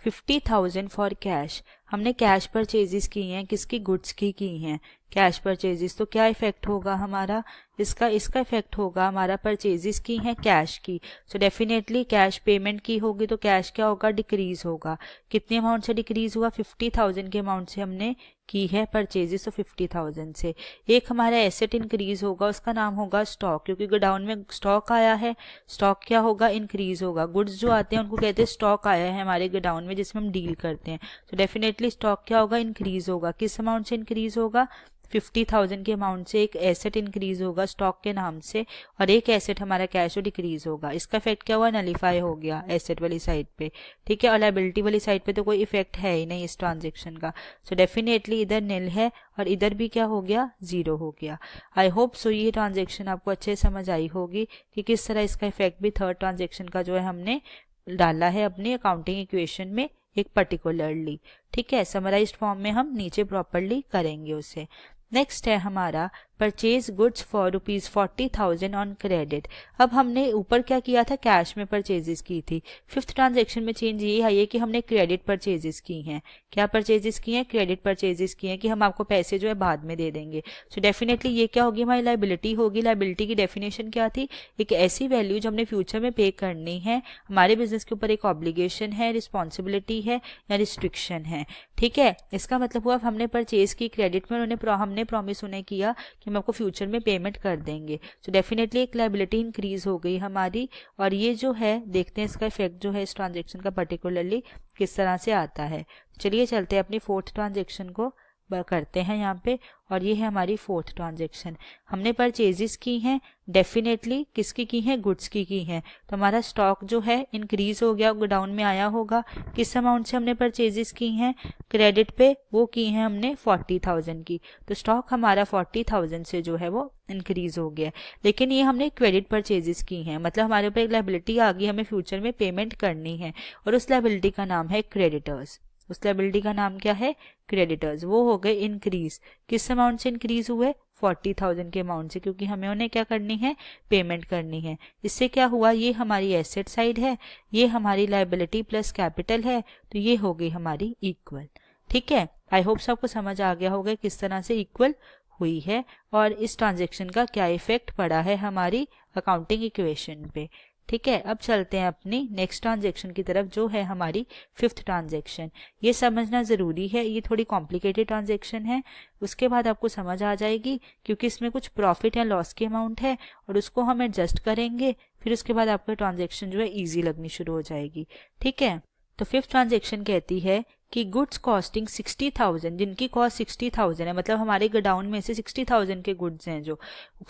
₹50,000 for cash. हमने कैश परचेजेस की हैं, किसकी, गुड्स की हैं कैश परचेजेस। तो क्या इफेक्ट होगा हमारा इसका इफेक्ट होगा हमारा, परचेजेस की हैं कैश की, सो डेफिनेटली कैश पेमेंट की होगी, तो कैश क्या होगा, डिक्रीज होगा। कितने अमाउंट से डिक्रीज हुआ, 50,000 के अमाउंट से हमने की है परचेजेस, तो 50,000 से। एक हमारा एसेट इंक्रीज होगा, उसका नाम होगा स्टॉक, क्योंकि गोडाउन में स्टॉक आया है, स्टॉक क्या होगा, इंक्रीज होगा। गुड्स जो आते हैं उनको कहते हैं स्टॉक आया है हमारे गोडाउन में जिसमें हम डील करते हैं, तो डेफिनेटली स्टॉक क्या होगा, इंक्रीज होगा। किस अमाउंट से इंक्रीज होगा, 50,000 के अमाउंट से एक एसेट इंक्रीज होगा स्टॉक के नाम से, और एक एसेट हमारा कैश डिक्रीज होगा। इसका इफेक्ट क्या हुआ, नलीफाई हो गया एसेट वाली साइड पे। ठीक है, और लायबिलिटी वाली साइड पे तो कोई इफेक्ट है ही नहीं इस ट्रांजेक्शन का, सो डेफिनेटली इधर नील है और इधर भी क्या हो गया, 0 हो गया। आई होप सो ये ट्रांजेक्शन आपको अच्छे समझ आई होगी कि किस तरह इसका इफेक्ट भी थर्ड ट्रांजेक्शन का जो है हमने डाला है अपनी अकाउंटिंग इक्वेशन में एक पर्टिकुलरली। ठीक है, समराइज्ड फॉर्म में हम नीचे प्रॉपरली करेंगे उसे। नेक्स्ट है हमारा purchase goods for ₹40,000 on credit. अब हमने ऊपर क्या किया था, कैश में परचेजेस की थी। फिफ्थ ट्रांजेक्शन में चेंज ये है कि हमने क्रेडिट परचेजेस की हैं। क्या परचेजेस की हैं, क्रेडिट परचेजेस की हैं कि हम आपको पैसे जो है बाद में दे देंगे। सो डेफिनेटली ये क्या होगी, हमारी लायबिलिटी होगी। लायबिलिटी की डेफिनेशन क्या थी, एक ऐसी वैल्यू जो हमने फ्यूचर में पे करनी है, हमारे बिजनेस के ऊपर एक ऑब्लिगेशन है, रिस्पॉन्सिबिलिटी है या रिस्ट्रिक्शन है। ठीक है, इसका मतलब हुआ हमने परचेज की क्रेडिट में, हमने प्रॉमिस उन्हें किया कि हम आपको फ्यूचर में पेमेंट कर देंगे, सो डेफिनेटली एक लायबिलिटी इंक्रीज हो गई हमारी। और ये जो है देखते हैं इसका इफेक्ट जो है इस ट्रांजेक्शन का पर्टिकुलरली किस तरह से आता है। चलिए चलते हैं अपनी फोर्थ ट्रांजेक्शन को करते हैं यहाँ पे, और ये है हमारी फोर्थ ट्रांजेक्शन। हमने परचेजेस की हैं, डेफिनेटली किसकी की हैं, गुड्स की हैं, तो हमारा स्टॉक जो है इंक्रीज हो गया, गोडाउन में आया होगा। किस अमाउंट से हमने परचेजेस की हैं, क्रेडिट पे, वो की हैं हमने 40,000 की, तो स्टॉक हमारा 40,000 से जो है वो इंक्रीज हो गया। लेकिन ये हमने क्रेडिट परचेजेस की हैं, मतलब हमारे ऊपर एक लायबिलिटी आ गई, हमें फ्यूचर में पेमेंट करनी है, और उस लायबिलिटी का नाम है क्रेडिटर्स। उस लायबिलिटी का नाम क्या है, क्रेडिटर्स। वो हो गए इंक्रीज, किस अमाउंट से इंक्रीज हुए, 40,000 के अमाउंट से, क्योंकि हमें उन्हें क्या करनी है, पेमेंट करनी है। इससे क्या हुआ, ये हमारी एसेट साइड है, ये हमारी लायबिलिटी प्लस कैपिटल है, तो ये हो गई हमारी इक्वल। ठीक है, आई होप सबको समझ आ गया होगा किस तरह से इक्वल हुई है और इस ट्रांजेक्शन का क्या इफेक्ट पड़ा है हमारी अकाउंटिंग इक्वेशन पे। ठीक है, अब चलते हैं अपनी नेक्स्ट ट्रांजेक्शन की तरफ जो है हमारी फिफ्थ ट्रांजेक्शन। ये समझना ज़रूरी है, ये थोड़ी कॉम्प्लिकेटेड ट्रांजेक्शन है, उसके बाद आपको समझ आ जाएगी, क्योंकि इसमें कुछ प्रॉफिट या लॉस की अमाउंट है और उसको हम एडजस्ट करेंगे, फिर उसके बाद आपका ट्रांजेक्शन जो है ईजी लगनी शुरू हो जाएगी। ठीक है, तो फिफ्थ ट्रांजेक्शन कहती है कि गुड्स कॉस्टिंग 60,000, जिनकी कॉस्ट 60,000 है, मतलब हमारे गोडाउन में से 60,000 के गुड्स हैं जो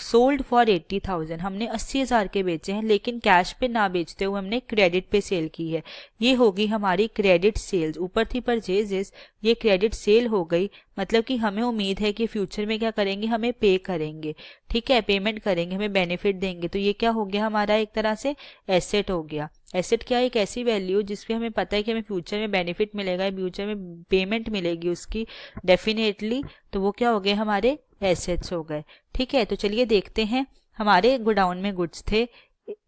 सोल्ड फॉर 80,000, हमने 80,000 के बेचे हैं, लेकिन कैश पे ना बेचते हुए हमने क्रेडिट पे सेल की है। ये होगी हमारी क्रेडिट सेल्स। ऊपर थी परचेजेस, ये क्रेडिट सेल हो गई, मतलब कि हमें उम्मीद है कि फ्यूचर में क्या करेंगे, हमें पे करेंगे। ठीक है, पेमेंट करेंगे, हमें बेनिफिट देंगे, तो ये क्या हो गया, हमारा एक तरह से एसेट हो गया। एसेट क्या है? एक ऐसी वैल्यू जिसपे हमें पता है कि हमें फ्यूचर में बेनिफिट मिलेगा, फ्यूचर में पेमेंट मिलेगी उसकी डेफिनेटली, तो वो क्या हो गए? हमारे एसेट्स हो गए। ठीक है, तो चलिए देखते हैं। हमारे गोडाउन में गुड्स थे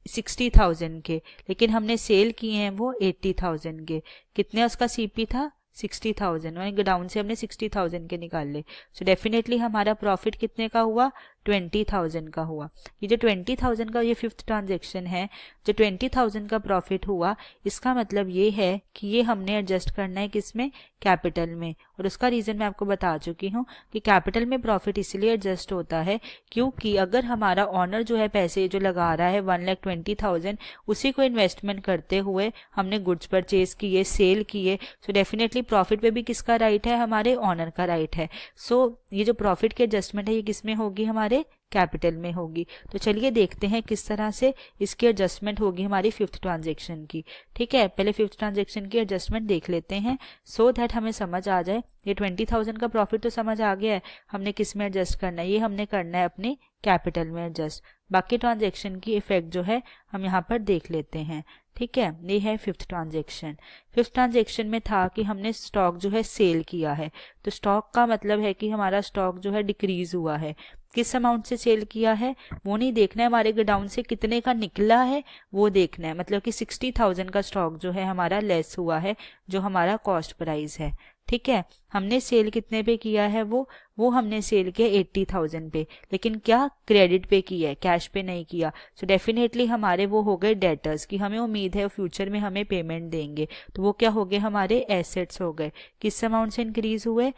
60,000 के, लेकिन हमने सेल किए हैं वो 80,000 के। कितने उसका सीपी था? 60,000, यानी गोडाउन से हमने 60,000 के निकाल ले। सो डेफिनेटली हमारा प्रॉफिट कितने का हुआ? 20,000 का हुआ। ये जो 20,000 का ये फिफ्थ ट्रांजेक्शन है, जो 20,000 का प्रॉफिट हुआ, इसका मतलब ये है कि ये हमने एडजस्ट करना है किसमें? कैपिटल में। और उसका रीजन मैं आपको बता चुकी हूँ कि कैपिटल में प्रॉफिट इसलिए एडजस्ट होता है क्योंकि अगर हमारा ऑनर जो है पैसे जो लगा रहा है 1,20,000, उसी को इन्वेस्टमेंट करते हुए हमने गुड्स परचेज किए, सेल किए, सो डेफिनेटली प्रॉफिट पे भी किसका राइट है? हमारे ऑनर का राइट है। सो ये जो प्रॉफिट की एडजस्टमेंट है ये किसमें होगी? हमारे कैपिटल में होगी। तो चलिए देखते हैं किस तरह से इसकी एडजस्टमेंट होगी हमारी फिफ्थ ट्रांजेक्शन की। ठीक है, पहले फिफ्थ ट्रांजेक्शन की एडजस्टमेंट देख लेते हैं सो दैट हमें समझ आ जाए। ये 20,000 का प्रॉफिट तो समझ आ गया है, हमने किस में एडजस्ट करना है? ये हमने करना है अपने कैपिटल में एडजस्ट। बाकी ट्रांजेक्शन की इफेक्ट जो है हम यहाँ पर देख लेते हैं। ठीक है, ये है फिफ्थ ट्रांजेक्शन। फिफ्थ ट्रांजेक्शन में था कि हमने स्टॉक जो है सेल किया है। तो स्टॉक का मतलब है कि हमारा स्टॉक जो है डिक्रीज हुआ है। किस अमाउंट से सेल किया है वो नहीं देखना है, हमारे गोडाउन से कितने का निकला है वो देखना है। मतलब कि 60,000 का स्टॉक जो है हमारा लेस हुआ है, जो हमारा कॉस्ट प्राइस है। ठीक है, हमने सेल कितने पे किया है? वो हमने सेल किया 80,000 पे, लेकिन क्या क्रेडिट पे किया है, कैश पे नहीं किया। सो डेफिनेटली हमारे वो हो गए डेटर्स की हमें उम्मीद है फ्यूचर में हमें पेमेंट देंगे, तो वो क्या हो गए? हमारे एसेट्स हो गए। किस अमाउंट से इंक्रीज हुए?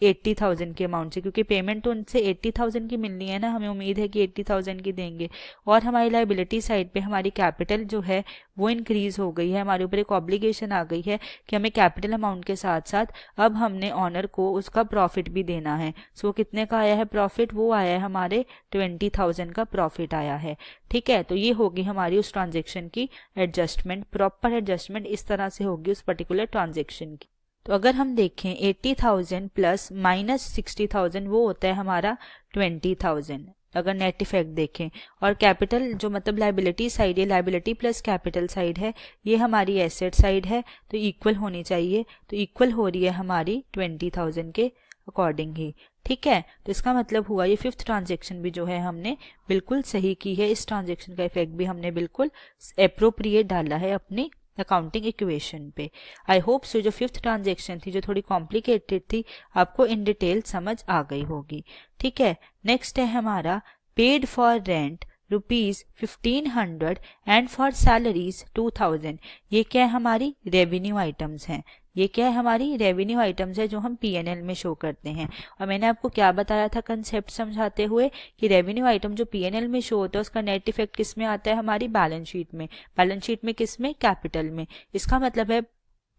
80,000 के अमाउंट से, क्योंकि पेमेंट तो उनसे 80,000 की मिलनी है ना, हमें उम्मीद है कि 80,000 की देंगे। और हमारी लायबिलिटी साइड पे हमारी कैपिटल जो है वो इंक्रीज हो गई है, हमारे ऊपर एक ऑब्लिगेशन आ गई है कि हमें कैपिटल अमाउंट के साथ साथ अब हमने ऑनर को उसका प्रॉफिट भी देना है। सो वो कितने का आया है प्रॉफिट? वो आया है हमारे 20,000 का प्रॉफिट आया है। ठीक है, तो ये होगी हमारी उस ट्रांजेक्शन की एडजस्टमेंट। प्रॉपर एडजस्टमेंट इस तरह से होगी उस पर्टिकुलर ट्रांजेक्शन की। तो अगर हम देखें 80,000 प्लस माइनस 60,000 वो होता है हमारा 20,000 अगर नेट इफेक्ट देखें। और कैपिटल जो मतलब लायबिलिटी साइड है, लायबिलिटी प्लस कैपिटल साइड है, ये हमारी एसेट साइड है, तो इक्वल होनी चाहिए। तो इक्वल हो रही है हमारी 20,000 के अकॉर्डिंग ही। ठीक है, तो इसका मतलब हुआ ये फिफ्थ ट्रांजेक्शन भी जो है हमने बिल्कुल सही की है। इस ट्रांजेक्शन का इफेक्ट भी हमने बिल्कुल एप्रोप्रिएट डाला है अपनी अकाउंटिंग इक्वेशन पे। आई होप सो जो फिफ्थ ट्रांजेक्शन थी जो थोड़ी कॉम्प्लिकेटेड थी, आपको इन डिटेल समझ आ गई होगी। ठीक है, नेक्स्ट है हमारा paid for rent ₹1,500 and for salaries 2,000। ये क्या है? हमारी रेवेन्यू आइटम्स हैं। ये क्या है? हमारी रेवेन्यू आइटम्स है जो हम पीएनएल में शो करते हैं। और मैंने आपको क्या बताया था कंसेप्ट समझाते हुए कि रेवेन्यू आइटम जो पीएनएल में शो होता है उसका नेट इफेक्ट किस में आता है? हमारी बैलेंस शीट में। बैलेंस शीट में किस में? कैपिटल में। इसका मतलब है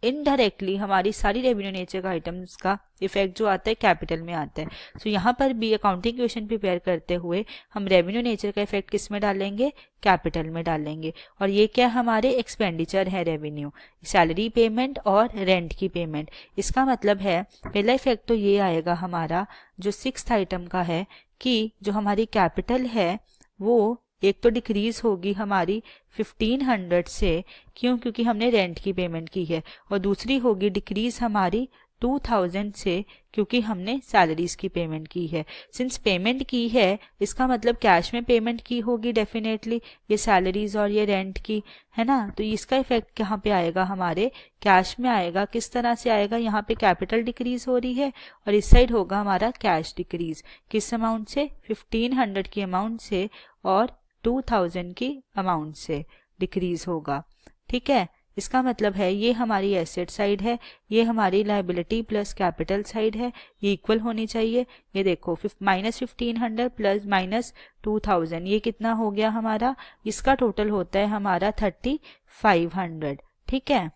इनडायरेक्टली हमारी सारी रेवेन्यू नेचर का आइटम्स का इफेक्ट जो आता है कैपिटल में आता है। सो यहाँ पर भी अकाउंटिंग इक्वेशन प्रिपेयर करते हुए हम रेवेन्यू नेचर का इफेक्ट किस में डालेंगे? कैपिटल में डालेंगे। और ये क्या हमारे एक्सपेंडिचर है? रेवेन्यू, सैलरी पेमेंट और रेंट की पेमेंट। इसका मतलब है पहला इफेक्ट तो ये आएगा हमारा जो सिक्स्थ आइटम का है कि जो हमारी कैपिटल है वो एक तो डिक्रीज होगी हमारी 1,500 से, क्यों? क्योंकि हमने रेंट की पेमेंट की है। और दूसरी होगी डिक्रीज हमारी 2,000 से, क्योंकि हमने सैलरीज की पेमेंट की है। सिंस पेमेंट की है इसका मतलब कैश में पेमेंट की होगी डेफिनेटली, ये सैलरीज और ये रेंट की, है ना। तो इसका इफेक्ट कहाँ पे आएगा? हमारे कैश में आएगा। किस तरह से आएगा? यहाँ पे कैपिटल डिक्रीज हो रही है और इस साइड होगा हमारा कैश डिक्रीज। किस अमाउंट से? 1,500 की अमाउंट से और 2,000 की अमाउंट से डिक्रीज होगा। ठीक है, इसका मतलब है ये हमारी एसेट साइड है, ये हमारी लायबिलिटी प्लस कैपिटल साइड है, ये इक्वल होनी चाहिए। ये देखो -1,500 प्लस -2,000 ये कितना हो गया हमारा? इसका टोटल होता है हमारा 3,500। ठीक है,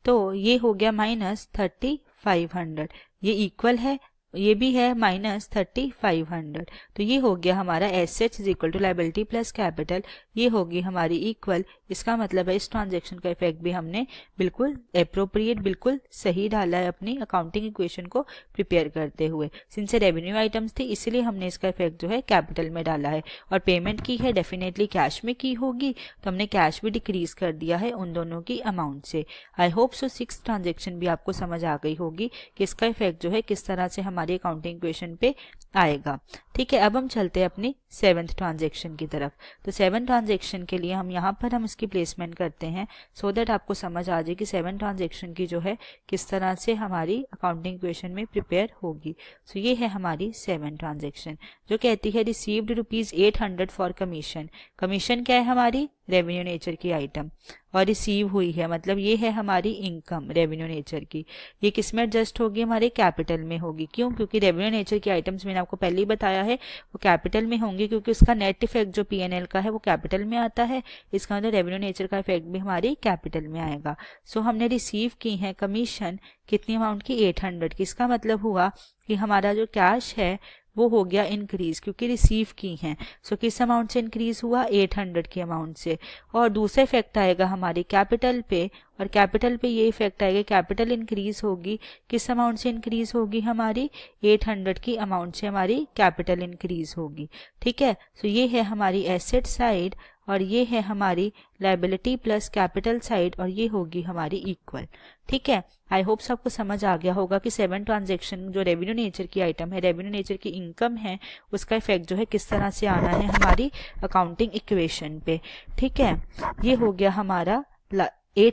तो ये हो गया -3,500, ये इक्वल है, ये भी है -3,500। तो ये हो गया हमारा assets is equal to liability plus capital, ये होगी हमारी इक्वल, इसका मतलब है इस ट्रांजेक्शन का इफेक्ट भी हमने बिल्कुल एप्रोप्रिएट, बिल्कुल सही डाला है अपनी अकाउंटिंग इक्वेशन को प्रिपेयर करते हुए। सिंस रेवेन्यू आइटम्स थी इसलिए हमने इसका इफेक्ट जो है कैपिटल में डाला है, और पेमेंट की है डेफिनेटली कैश में की होगी, तो हमने कैश भी डिक्रीज कर दिया है उन दोनों की अमाउंट से। I hope so 6th transaction भी आपको समझ आ गई होगी कि इसका इफेक्ट जो है किस तरह से हमारी अकाउंटिंग इक्वेशन पे आएगा। ठीक है, अब हम चलते हैं अपनी 7th ट्रांजेक्शन की तरफ। तो 7th ट्रांजेक्शन के लिए हम यहाँ पर इसकी प्लेसमेंट करते हैं सो दैट आपको समझ आ जाए कि 7th ट्रांजेक्शन की जो है किस तरह से हमारी अकाउंटिंग इक्वेशन में प्रिपेयर होगी। सो ये है हमारी 7th ट्रांजेक्शन जो कहती है रिसीव्ड ₹800 फॉर कमीशन। कमीशन क्या है हमारी? रेवेन्यू नेचर की आइटम, और रिसीव हुई है मतलब ये है हमारी इनकम रेवेन्यू नेचर की। ये किस में एडजस्ट होगी? हमारे कैपिटल में होगी। क्यों? क्योंकि रेवेन्यू नेचर की आइटम्स मैंने आपको पहले ही बताया है वो कैपिटल में होंगी, क्योंकि उसका नेट इफेक्ट जो P&L का है वो कैपिटल में आता है। इसका मतलब रेवेन्यू नेचर का इफेक्ट भी हमारी कैपिटल में आएगा। सो हमने रिसीव की है कमीशन कितनी अमाउंट की? 800 की। इसका मतलब हुआ कि हमारा जो कैश है वो हो गया इंक्रीज, क्योंकि रिसीव की हैं। सो किस अमाउंट से इंक्रीज हुआ? 800 की अमाउंट से। और दूसरा इफेक्ट आएगा हमारी कैपिटल पे, और कैपिटल पे ये इफेक्ट आएगा, कैपिटल इंक्रीज होगी। किस अमाउंट से इंक्रीज होगी? हमारी 800 की अमाउंट से हमारी कैपिटल इंक्रीज होगी। ठीक है, सो ये है हमारी एसेट साइड और ये है हमारी लायबिलिटी प्लस कैपिटल साइड, और ये होगी हमारी इक्वल। ठीक है, आई होप सबको समझ आ गया होगा कि 7 ट्रांजेक्शन जो रेवेन्यू नेचर की आइटम है, रेवेन्यू नेचर की इनकम है, उसका इफेक्ट जो है किस तरह से आना है हमारी अकाउंटिंग इक्वेशन पे। ठीक है, ये हो गया हमारा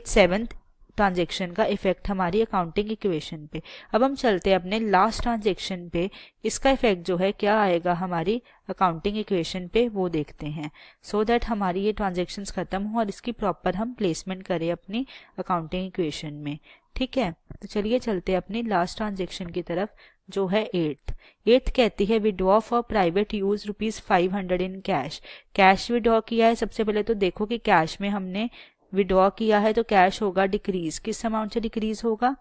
7th ट्रांजेक्शन का इफेक्ट हमारी अकाउंटिंग इक्वेशन पे। अब हम चलते हैं अपने लास्ट ट्रांजेक्शन पे। इसका इफेक्ट जो है क्या आएगा हमारी अकाउंटिंग इक्वेशन पे वो देखते हैं, सो दैट हमारी ये ट्रांजेक्शन्स खत्म हो और इसकी प्रॉपर हम प्लेसमेंट करें अपनी अकाउंटिंग इक्वेशन में। ठीक है, तो चलिए चलते हैं अपनी लास्ट ट्रांजेक्शन की तरफ जो है 8th कहती है withdraw for private use ₹500 in cash. Cash withdraw किया है। सबसे पहले तो देखो कि कैश में हमने विड्रॉ किया है तो कैश होगा डिक्रीज। किस अमाउंट से डिक्रीज होगा?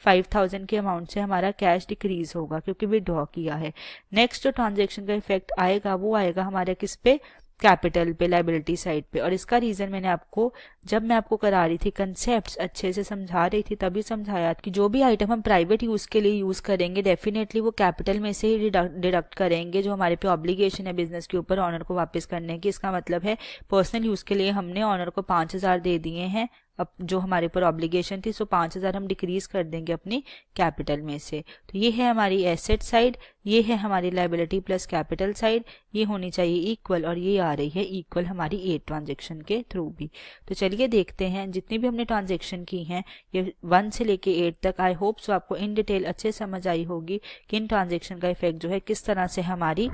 5000 के अमाउंट से हमारा कैश डिक्रीज होगा क्योंकि विड्रॉ किया है। नेक्स्ट जो ट्रांजेक्शन का इफेक्ट आएगा वो आएगा हमारे किस पे? कैपिटल पे, लायबिलिटी साइड पे। और इसका रीजन मैंने आपको जब मैं आपको करा रही थी कंसेप्ट्स अच्छे से समझा रही थी तभी समझाया कि जो भी आइटम हम प्राइवेट यूज के लिए यूज करेंगे डेफिनेटली वो कैपिटल में से ही डिडक्ट करेंगे जो हमारे पे ऑब्लिगेशन है बिजनेस के ऊपर ऑनर को वापस करने की। इसका मतलब है पर्सनल यूज के लिए हमने ऑनर को 5000 दे दिए हैं, अब जो हमारे ऊपर ऑब्लिगेशन थी, सो 5000 हम डिक्रीज कर देंगे अपनी कैपिटल में से। तो ये है हमारी एसेट साइड, ये है हमारी लायबिलिटी प्लस कैपिटल साइड, ये होनी चाहिए इक्वल और ये आ रही है इक्वल हमारी 8 ट्रांजेक्शन के थ्रू भी। तो चलिए देखते हैं जितनी भी हमने ट्रांजेक्शन की हैं ये 1 से लेके 8 तक। आई होप सो आपको इन डिटेल अच्छे समझ आई होगी कि इन ट्रांजेक्शन का इफेक्ट जो है किस तरह से हमारी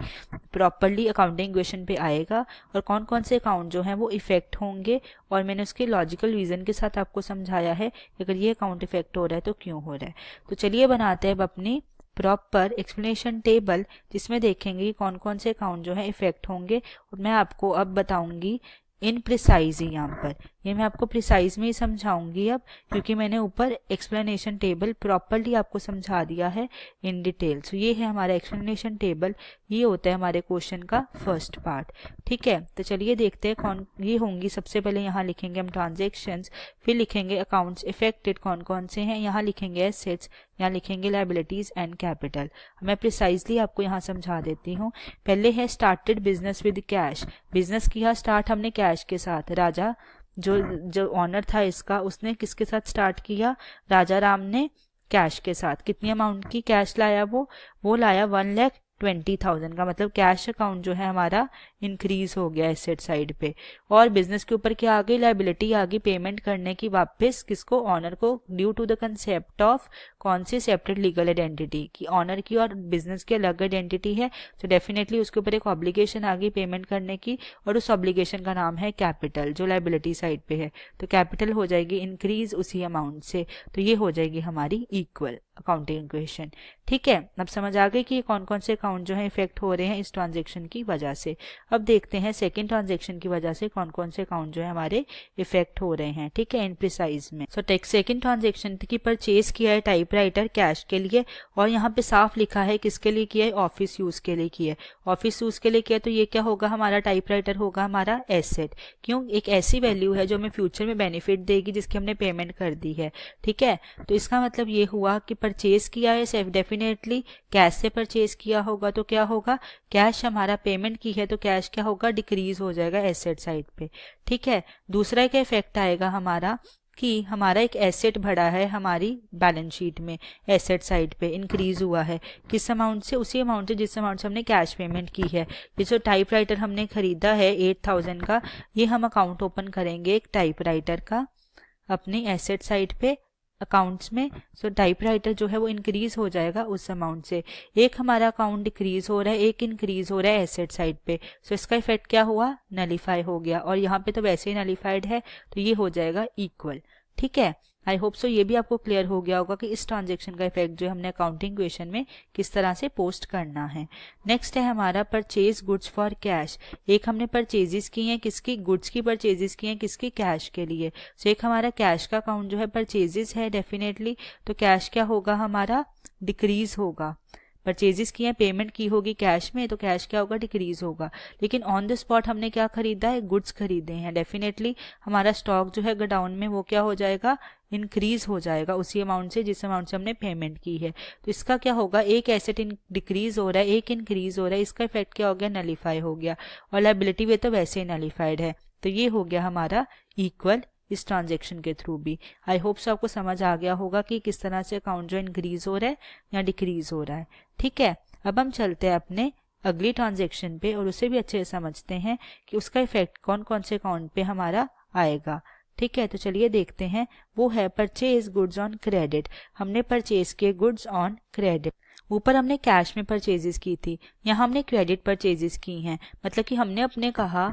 प्रॉपरली अकाउंटिंग इक्वेशन पे आएगा और कौन कौन से अकाउंट जो हैं वो इफेक्ट होंगे। और मैंने उसके लॉजिकल रीजन के साथ आपको समझाया है कि अगर ये अकाउंट इफेक्ट हो रहा है तो क्यों हो रहा है। तो चलिए बनाते हैं अब अपनी प्रॉपर एक्सप्लेनेशन टेबल जिसमें देखेंगे कौन कौन से अकाउंट जो है इफेक्ट होंगे। और मैं आपको अब बताऊंगी इन प्रिसाइज ही, यहाँ पर ये मैं आपको प्रिसाइज में ही समझाऊंगी अब, क्योंकि मैंने ऊपर एक्सप्लेनेशन टेबल प्रॉपरली आपको समझा दिया है इन डिटेल। सो ये है हमारा एक्सप्लेनेशन टेबल, ये होता है हमारे क्वेश्चन का फर्स्ट पार्ट। ठीक है, तो चलिए देखते हैं कौन ये होंगी। सबसे पहले यहाँ लिखेंगे हम ट्रांजेक्शन्स, फिर लिखेंगे अकाउंट्स इफेक्टेड कौन कौन से हैं, यहाँ लिखेंगे एसेट्स, यहाँ लिखेंगे लायबिलिटीज एंड कैपिटल। मैं प्रिसाइजली आपको यहाँ समझा देती हूँ। पहले है started business with cash, business किया स्टार्ट हमने कैश के साथ। राजा जो ऑनर था इसका उसने किसके साथ स्टार्ट किया? राजा राम ने कैश के साथ। कितनी अमाउंट की कैश लाया वो लाया 1,20,000 का, मतलब कैश अकाउंट जो है हमारा इंक्रीज हो गया एसेट साइड पे। और बिजनेस के ऊपर क्या आ गई? लायबिलिटी आ गई पेमेंट करने की वापस किसको? ऑनर को, due to the concept of कौन सी? सेपरेट लीगल आइडेंटिटी की। ऑनर की और बिजनेस की अलग आइडेंटिटी है तो डेफिनेटली उसके ऊपर एक ऑब्लिगेशन आ गई पेमेंट करने की, और उस ऑब्लिगेशन का नाम है कैपिटल जो लायबिलिटी साइड पे है। तो कैपिटल हो जाएगी इंक्रीज उसी अमाउंट से, तो ये हो जाएगी हमारी इक्वल अकाउंटिंग इक्वेशन। ठीक है, अब समझ आ गई कि कौन कौन से अकाउंट जो है इफेक्ट हो रहे हैं इस ट्रांजेक्शन की वजह से। अब देखते हैं सेकेंड ट्रांजेक्शन की वजह से कौन कौन से अकाउंट जो है हमारे इफेक्ट हो रहे हैं। ठीक है, इन प्रिसाइज में। सो सेकेंड ट्रांजेक्शन की परचेज किया है टाइपराइटर कैश के लिए, और यहाँ पे साफ लिखा है किसके लिए किया है, ऑफिस यूज के लिए किया है। ऑफिस यूज के लिए किया तो ये क्या होगा, हमारा टाइपराइटर होगा हमारा एसेट। क्यों, एक ऐसी वैल्यू है जो हमें फ्यूचर में बेनिफिट देगी जिसकी हमने पेमेंट कर दी है। ठीक है, तो इसका मतलब ये हुआ कि परचेज किया है सिर्फ डेफिनेटली कैश से परचेज किया होगा तो क्या होगा, कैश हमारा पेमेंट की है तो कैश क्या होगा, डिक्रीज हो जाएगा एसेट साइड पे। ठीक है, दूसरा एक इफेक्ट आएगा हमारा कि हमारा एक एसेट बढ़ा है हमारी बैलेंस शीट में, एसेट साइड पे इंक्रीज हुआ है। किस अमाउंट से, उसी अमाउंट से जिस अमाउंट से हमने कैश पेमेंट की है। ये जो टाइपराइटर हमने खरीदा है 8000 का, ये हम अकाउंट ओपन करेंगे एक टाइपराइटर का अपनी एसेट साइड पे अकाउंट्स में। सो टाइपराइटर जो है वो इंक्रीज हो जाएगा उस अमाउंट से। एक हमारा अकाउंट डिक्रीज हो रहा है, एक इंक्रीज हो रहा है एसेट साइड पे। सो इसका इफेक्ट क्या हुआ, नलीफाई हो गया, और यहाँ पे तो वैसे ही नलीफाइड है तो ये हो जाएगा इक्वल। ठीक है, आई होप सो ये भी आपको क्लियर हो गया होगा कि इस ट्रांजेक्शन का इफेक्ट जो है हमने अकाउंटिंग इक्वेशन में किस तरह से पोस्ट करना है। नेक्स्ट है हमारा परचेज गुड्स फॉर कैश। एक हमने परचेजेस की हैं किसकी, गुड्स की परचेजेस की हैं किसकी, कैश के लिए। सो एक हमारा कैश का अकाउंट जो है परचेजेस है डेफिनेटली, तो कैश क्या होगा हमारा, डिक्रीज होगा। परचेजेस की है, पेमेंट की होगी कैश में, तो कैश क्या होगा, डिक्रीज होगा। लेकिन ऑन द स्पॉट हमने क्या खरीदा है, गुड्स खरीदे हैं, डेफिनेटली हमारा स्टॉक जो है गोडाउन में वो क्या हो जाएगा, इंक्रीज हो जाएगा उसी अमाउंट से जिस अमाउंट से हमने पेमेंट की है। तो इसका क्या होगा, एक एसेट डिक्रीज हो रहा है, एक इंक्रीज हो रहा है, इसका इफेक्ट क्या हो गया, नलीफाई हो गया। और लायबिलिटी वे तो वैसे ही नलीफाइड है, तो ये हो गया हमारा इक्वल इस ट्रांजेक्शन के थ्रू भी। आई होप सो आपको समझ आ गया होगा कि किस तरह से अकाउंट जो इंक्रीज हो रहा है या डिक्रीज हो रहा है। ठीक है, अब हम चलते हैं अपने अगली ट्रांजेक्शन पे और उसे भी अच्छे से समझते हैं कि उसका इफेक्ट कौन कौन से अकाउंट पे हमारा आएगा। ठीक है, तो चलिए देखते हैं। वो है परचेज गुड्स ऑन क्रेडिट। हमने परचेज किए गुड्स ऑन क्रेडिट। ऊपर हमने कैश में परचेजेस की थी, यहाँ हमने क्रेडिट परचेजेस की हैं। मतलब कि हमने अपने कहा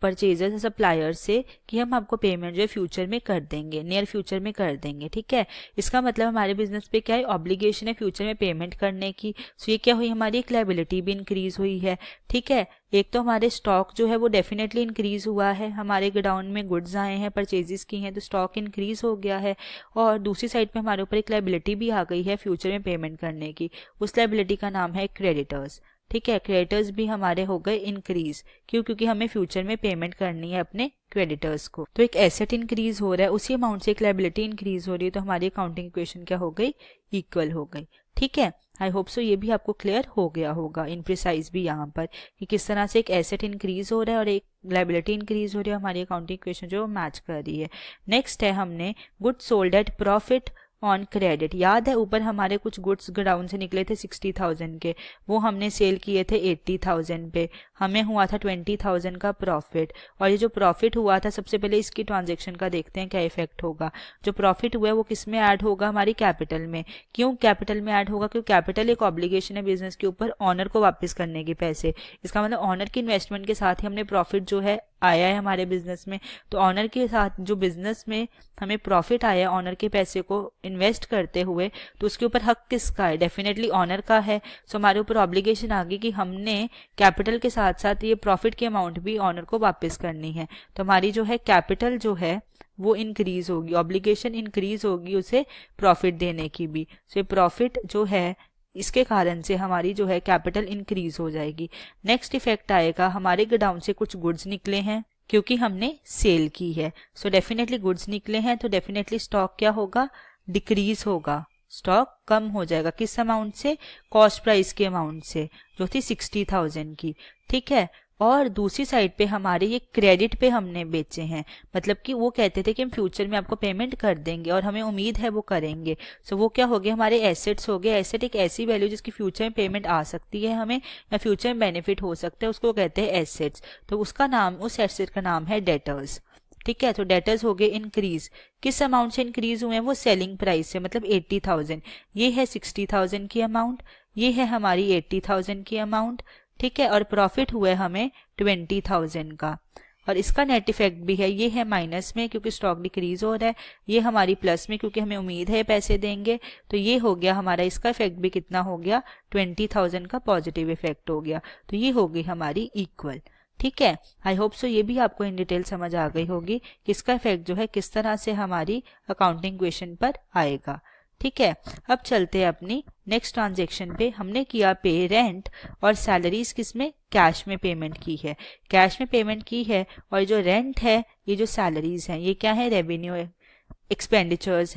परचेजर सप्लायर से कि हम आपको पेमेंट जो है फ्यूचर में कर देंगे, नियर फ्यूचर में कर देंगे। ठीक है, इसका मतलब हमारे बिजनेस पे क्या है, ऑब्लिगेशन है फ्यूचर में पेमेंट करने की। सो ये क्या हुई, हमारी एक लायबिलिटी भी इंक्रीज हुई है। ठीक है, एक तो हमारे स्टॉक जो है वो डेफिनेटली इंक्रीज हुआ है, हमारे गोडाउन में गुड्स आए हैं, परचेजेस की हैं तो स्टॉक इंक्रीज हो गया है। और दूसरी साइड पे हमारे ऊपर एक लायबिलिटी भी आ गई है फ्यूचर में पेमेंट करने की, उस लायबिलिटी का नाम है क्रेडिटर्स। ठीक है, क्रेडिटर्स भी हमारे हो गए इंक्रीज, क्योंकि हमें फ्यूचर में पेमेंट करनी है अपने क्रेडिटर्स को। तो एक एसेट इंक्रीज हो रहा है, उसी अमाउंट से एक लायबिलिटी इंक्रीज हो रही है, तो हमारी अकाउंटिंग इक्वेशन क्या हो गई, इक्वल हो गई। ठीक है, आई होप सो ये भी आपको क्लियर हो गया होगा इन प्रिसाइज भी यहाँ पर कि किस तरह से एक एसेट इंक्रीज हो रहा है और एक लायबिलिटी इंक्रीज हो रही है, हमारी अकाउंटिंग इक्वेशन जो मैच कर रही है। नेक्स्ट है हमने goods sold at profit on credit. याद है ऊपर हमारे कुछ गुड्स गोडाउन से निकले थे 60,000 के, वो हमने सेल किए थे 80,000 पे, हमें हुआ था 20,000 का प्रॉफिट। और ये जो प्रॉफिट हुआ था, सबसे पहले इसकी ट्रांजैक्शन का देखते हैं क्या इफेक्ट होगा। जो प्रॉफिट हुआ है वो किस में ऐड होगा, हमारी कैपिटल में। क्यों कैपिटल में ऐड होगा, क्योंकि कैपिटल एक ऑब्लिगेशन है बिजनेस के ऊपर ऑनर को वापस करने के पैसे। इसका मतलब ऑनर की इन्वेस्टमेंट के साथ ही हमने प्रॉफिट जो है आया है हमारे बिजनेस में, तो ऑनर के साथ जो बिजनेस में हमें प्रॉफिट आया ऑनर के पैसे को इन्वेस्ट करते हुए, तो उसके ऊपर हक किसका है, डेफिनेटली ऑनर का है। सो हमारे ऊपर ऑब्लिगेशन आ गई कि हमने कैपिटल के साथ साथ ये प्रॉफिट की अमाउंट भी ऑनर को वापस करनी है। तो हमारी जो है कैपिटल जो है वो इंक्रीज होगी, ऑब्लिगेशन इंक्रीज होगी उसे प्रॉफिट देने की भी। सो प्रॉफिट जो है इसके कारण से हमारी जो है कैपिटल इंक्रीज हो जाएगी। नेक्स्ट इफेक्ट आएगा, हमारे गोडाउन से कुछ गुड्स निकले हैं क्योंकि हमने सेल की है। सो डेफिनेटली गुड्स निकले हैं तो डेफिनेटली स्टॉक क्या होगा, डिक्रीज होगा, स्टॉक कम हो जाएगा। किस अमाउंट से, कॉस्ट प्राइस के अमाउंट से जो थी 60,000 की। ठीक है, और दूसरी साइड पे हमारे ये क्रेडिट पे हमने बेचे हैं, मतलब कि वो कहते थे कि हम फ्यूचर में आपको पेमेंट कर देंगे और हमें उम्मीद है वो करेंगे। सो वो क्या हो गया, हमारे एसेट्स हो गए। एसेट एक ऐसी वैल्यू जिसकी फ्यूचर में पेमेंट आ सकती है हमें या फ्यूचर में बेनिफिट हो सकता है, उसको कहते हैं एसेट्स। तो उसका नाम, उस एसेट का नाम है डेटर्स। ठीक है, तो डेटर्स हो गए इंक्रीज। किस अमाउंट से इंक्रीज हुए हैं, वो सेलिंग प्राइस से, मतलब 80,000। ये है 60,000 की अमाउंट, ये है हमारी 80,000 की अमाउंट। ठीक है, और प्रॉफिट हुआ है हमें 20,000 का। और इसका नेट इफेक्ट भी है, ये है माइनस में क्योंकि स्टॉक डिक्रीज हो रहा है, ये हमारी प्लस में क्योंकि हमें उम्मीद है पैसे देंगे। तो ये हो गया हमारा, इसका इफेक्ट भी कितना हो गया, 20,000 का पॉजिटिव इफेक्ट हो गया। तो ये हो गई हमारी इक्वल। ठीक है, आई होप सो ये भी आपको इन डिटेल समझ आ गई होगी कि इसका इफेक्ट जो है किस तरह से हमारी अकाउंटिंग इक्वेशन पर आएगा। ठीक है, अब चलते हैं अपनी नेक्स्ट ट्रांजेक्शन पे। हमने किया पे रेंट और सैलरीज किसमें, कैश में पेमेंट की है, कैश में पेमेंट की है। और जो रेंट है, ये जो सैलरीज हैं, ये क्या है, रेवेन्यू है, एक्सपेंडिचर्स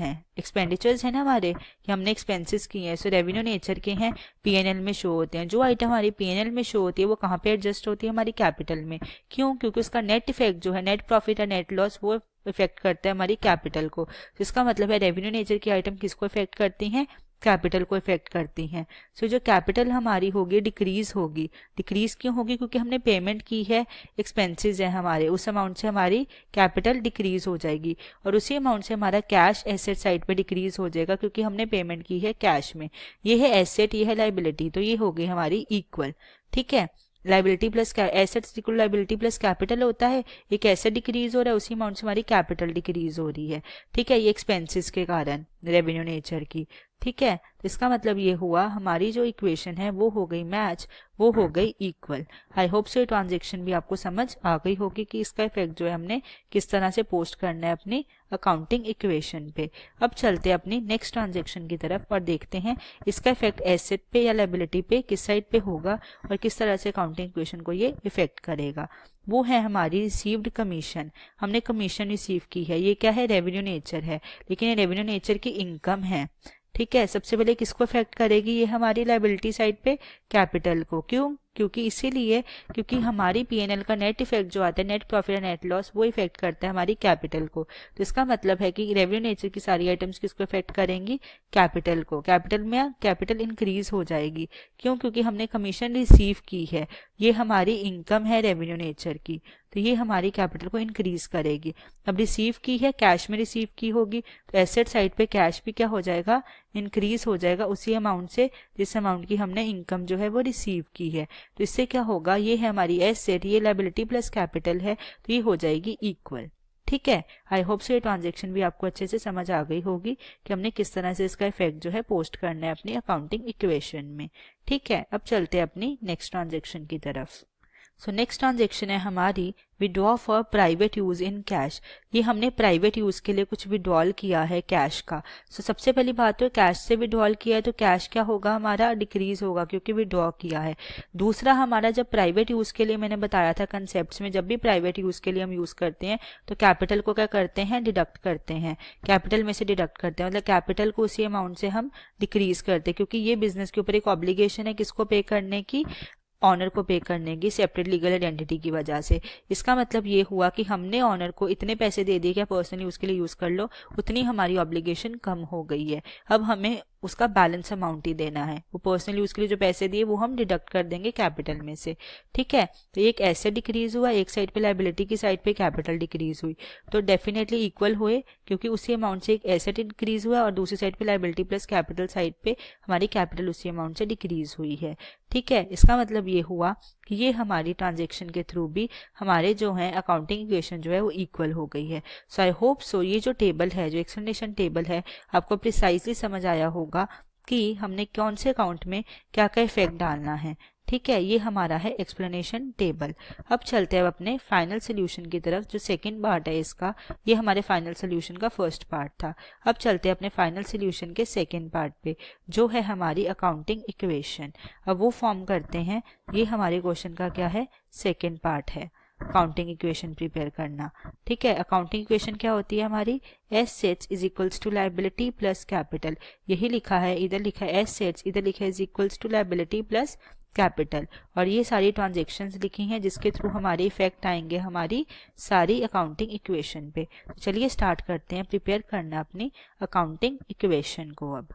है ना हमारे, कि हमने एक्सपेंसेस किए हैं। सो रेवेन्यू नेचर के हैं, पीएनएल में शो होते हैं। जो आइटम हमारी पीएनएल में शो होती है वो कहाँ पे एडजस्ट होती है, हमारी कैपिटल में। क्यों, क्योंकि उसका नेट इफेक्ट जो है, नेट प्रॉफिट या नेट लॉस, वो इफेक्ट करता है हमारी कैपिटल को। इसका मतलब है रेवेन्यू नेचर की आइटम किसको इफेक्ट करती हैं, कैपिटल को इफेक्ट करती हैं। सो जो कैपिटल हमारी होगी डिक्रीज होगी। डिक्रीज क्यों होगी, क्योंकि हमने पेमेंट की है, एक्सपेंसेस है हमारे, उस अमाउंट से हमारी कैपिटल डिक्रीज हो जाएगी। और उसी अमाउंट से हमारा कैश एसेट साइड पे डिक्रीज हो जाएगा क्योंकि हमने पेमेंट की है कैश में। ये है एसेट, ये है लाइबिलिटी, तो ये हो गई हमारी इक्वल। ठीक है, liability plus assets equal liability plus capital होता है। एक एसेट डिक्रीज हो रहा है, उसी अमाउंट से हमारी कैपिटल डिक्रीज हो रही है। ठीक है, ये एक्सपेंसेस के कारण रेवेन्यू नेचर की। ठीक है, तो इसका मतलब ये हुआ हमारी जो इक्वेशन है वो हो गई मैच, वो हो गई इक्वल। आई होप सो ये ट्रांजेक्शन भी आपको समझ आ गई होगी कि इसका इफेक्ट जो है हमने किस तरह से पोस्ट करना है अपनी अकाउंटिंग इक्वेशन पे। अब चलते हैं अपनी नेक्स्ट ट्रांजेक्शन की तरफ और देखते हैं इसका इफेक्ट एसेट पे या लायबिलिटी पे किस साइड पे होगा और किस तरह से अकाउंटिंग इक्वेशन को ये इफेक्ट करेगा। वो है हमारी रिसीव्ड कमीशन। हमने कमीशन रिसीव की है, ये क्या है, रेवेन्यू नेचर है, लेकिन ये रेवेन्यू नेचर की इनकम है। ठीक है, सबसे पहले किसको इफेक्ट करेगी, ये हमारी लायबिलिटी साइड पे कैपिटल को। क्यों, क्योंकि इसीलिए क्योंकि हमारी पीएनएल का नेट इफेक्ट जो आता है, नेट प्रॉफिट या नेट लॉस, वो इफेक्ट करता है हमारी कैपिटल को। तो इसका मतलब है कि रेवेन्यू नेचर की सारी आइटम्स किसको इफेक्ट करेंगी, कैपिटल को। कैपिटल में कैपिटल इंक्रीज हो जाएगी। क्यों, क्योंकि हमने कमीशन रिसीव की है, ये हमारी इनकम है रेवेन्यू नेचर की, तो ये हमारी कैपिटल को इंक्रीज करेगी। अब रिसीव की है, कैश में रिसीव की होगी, तो एसेट साइड पे कैश भी क्या हो जाएगा, इंक्रीज हो जाएगा उसी अमाउंट से जिस अमाउंट की हमने इनकम जो है वो रिसीव की है। तो इससे क्या होगा, ये है हमारी एसेट, ये लायबिलिटी प्लस कैपिटल है, तो ये हो जाएगी इक्वल। ठीक है, आई होप सो ये ट्रांजेक्शन भी आपको अच्छे से समझ आ गई होगी कि हमने किस तरह से इसका इफेक्ट जो है पोस्ट करना है अपनी अकाउंटिंग इक्वेशन में। ठीक है, अब चलते हैं अपनी नेक्स्ट ट्रांजेक्शन की तरफ। सो नेक्स्ट ट्रांजेक्शन है हमारी withdraw for private use in cash. ये हमने प्राइवेट यूज के लिए कुछ विड्रॉल किया है कैश का। सो सबसे पहली बात तो कैश से विड्रॉल किया है तो कैश क्या होगा, हमारा डिक्रीज होगा क्योंकि विड्रॉ किया है। दूसरा, हमारा जब प्राइवेट यूज के लिए मैंने बताया था कंसेप्ट्स में, जब भी प्राइवेट यूज के लिए हम यूज करते हैं तो कैपिटल को क्या करते हैं, डिडक्ट करते हैं, कैपिटल में से डिडक्ट करते हैं, मतलब कैपिटल को उसी अमाउंट से हम डिक्रीज करते हैं क्योंकि ये बिजनेस के ऊपर एक ऑब्लिगेशन है किसको पे करने की, ऑनर को पे करने की, सेपरेट लीगल आइडेंटिटी की वजह से। इसका मतलब ये हुआ कि हमने ऑनर को इतने पैसे दे दिए कि पर्सनली उसके लिए यूज कर लो, उतनी हमारी ऑब्लिगेशन कम हो गई है। अब हमें उसका बैलेंस अमाउंट ही देना है, वो पर्सनली यूज के लिए जो पैसे दिए वो हम डिडक्ट कर देंगे कैपिटल में से। ठीक है, तो एक एसेट डिक्रीज हुआ, एक साइड पे लायबिलिटी की साइड पे कैपिटल डिक्रीज हुई, तो डेफिनेटली इक्वल हुए क्योंकि उसी अमाउंट से एक एसेट इंक्रीज हुआ और दूसरी साइड पे लायबिलिटी प्लस कैपिटल साइड पे हमारी कैपिटल उसी अमाउंट से डिक्रीज हुई है। ठीक है, इसका मतलब ये हुआ कि ये हमारी ट्रांजेक्शन के थ्रू भी हमारे जो है अकाउंटिंग इक्वेशन जो है वो इक्वल हो गई है। सो आई होप सो ये जो टेबल है, जो एक्सप्लेनेशन टेबल है, आपको प्रिसाइजली समझ आया होगा कि हमने कौन से अकाउंट में क्या क्या इफेक्ट डालना है। ठीक है, ये हमारा है एक्सप्लेनेशन टेबल। अब चलते हैं अपने फाइनल सोल्यूशन की तरफ। जो सेकंड पार्ट है इसका, ये हमारे फाइनल सोल्यूशन का फर्स्ट पार्ट था। अब चलते हैं अपने फाइनल सोल्यूशन के सेकंड पार्ट पे, जो है हमारी अकाउंटिंग इक्वेशन। अब वो फॉर्म करते हैं, ये हमारे क्वेश्चन का क्या है, सेकंड पार्ट है, अकाउंटिंग इक्वेशन प्रिपेयर करना। ठीक है, अकाउंटिंग इक्वेशन क्या होती है हमारी, assets is equals to liability plus capital. यही लिखा है, इधर लिखा है एसेट्स, इधर लिखा है is equals to liability plus capital, और ये सारी ट्रांजेक्शन्स लिखी हैं जिसके थ्रू हमारे इफेक्ट आएंगे हमारी सारी अकाउंटिंग इक्वेशन पे। तो चलिए स्टार्ट करते हैं प्रिपेयर करना अपनी अकाउंटिंग इक्वेशन को। अब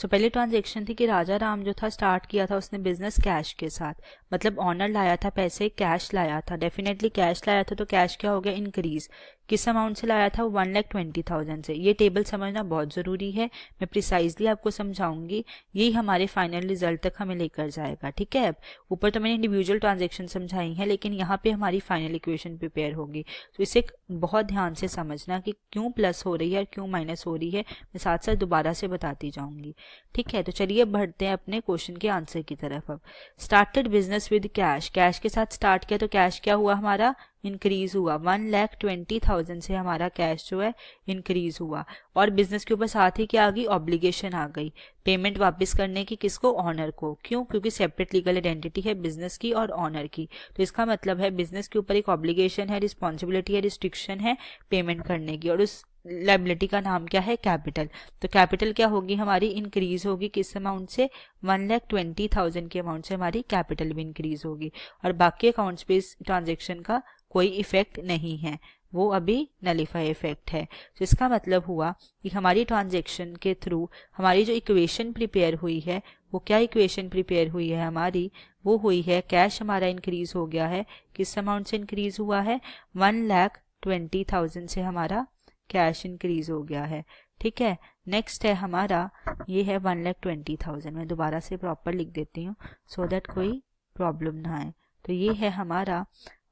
पहली ट्रांजेक्शन थी कि राजा राम जो था स्टार्ट किया था उसने बिजनेस कैश के साथ, मतलब ऑनर लाया था पैसे, कैश लाया था, डेफिनेटली कैश लाया था, तो कैश क्या हो गया, इंक्रीज। किस अमाउंट से लाया था, वो 1,20,000 से। ये टेबल समझना बहुत ज़रूरी है, मैं प्रिसाइजली आपको समझाऊंगी, यही हमारे फाइनल रिजल्ट तक हमें लेकर जाएगा। ठीक है, अब ऊपर तो मैंने इंडिविजुअल ट्रांजेक्शन समझाई है, लेकिन यहाँ पे हमारी फाइनल इक्वेशन प्रिपेयर होगी। तो इसे बहुत ध्यान से समझना कि क्यों प्लस हो रही है और क्यों माइनस हो रही है, मैं साथ साथ दोबारा से बताती जाऊंगी। ठीक है, तो चलिए बढ़ते हैं अपने क्वेश्चन के आंसर की तरफ। अब started business with cash, cash के साथ स्टार्ट किया तो कैश क्या हुआ हमारा, इंक्रीज हुआ। 1,20,000 से हमारा कैश जो है इंक्रीज हुआ। और बिजनेस के ऊपर साथ ही क्या आ गई, ऑब्लिगेशन आ गई, पेमेंट वापस करने की, किसको, ऑनर को। क्यों, क्योंकि सेपरेट लीगल आइडेंटिटी है बिजनेस की और ऑनर की। तो इसका मतलब है बिजनेस के ऊपर एक ऑब्लिगेशन है, रिस्पॉन्सिबिलिटी है, रिस्ट्रिक्शन है पेमेंट करने की, और उस लायबिलिटी का नाम क्या है, कैपिटल। तो कैपिटल क्या होगी हमारी, इंक्रीज होगी। किस अमाउंट से, 1,20,000 के अमाउंट से हमारी कैपिटल भी इंक्रीज होगी। और बाकी अकाउंट्स पे इस ट्रांजेक्शन का कोई इफेक्ट नहीं है, वो अभी नलीफाई इफेक्ट है। तो इसका मतलब हुआ कि हमारी ट्रांजेक्शन के थ्रू हमारी जो इक्वेशन प्रिपेयर हुई है, वो क्या इक्वेशन प्रिपेयर हुई है हमारी, वो हुई है कैश हमारा इंक्रीज हो गया है। किस अमाउंट से इंक्रीज हुआ है, 1,20,000 से हमारा कैश इंक्रीज हो गया है। ठीक है, नेक्स्ट है हमारा, ये है 1,20,000। मैं दोबारा से प्रॉपर लिख देती हूँ सो दैट कोई प्रॉब्लम ना आए। तो ये है हमारा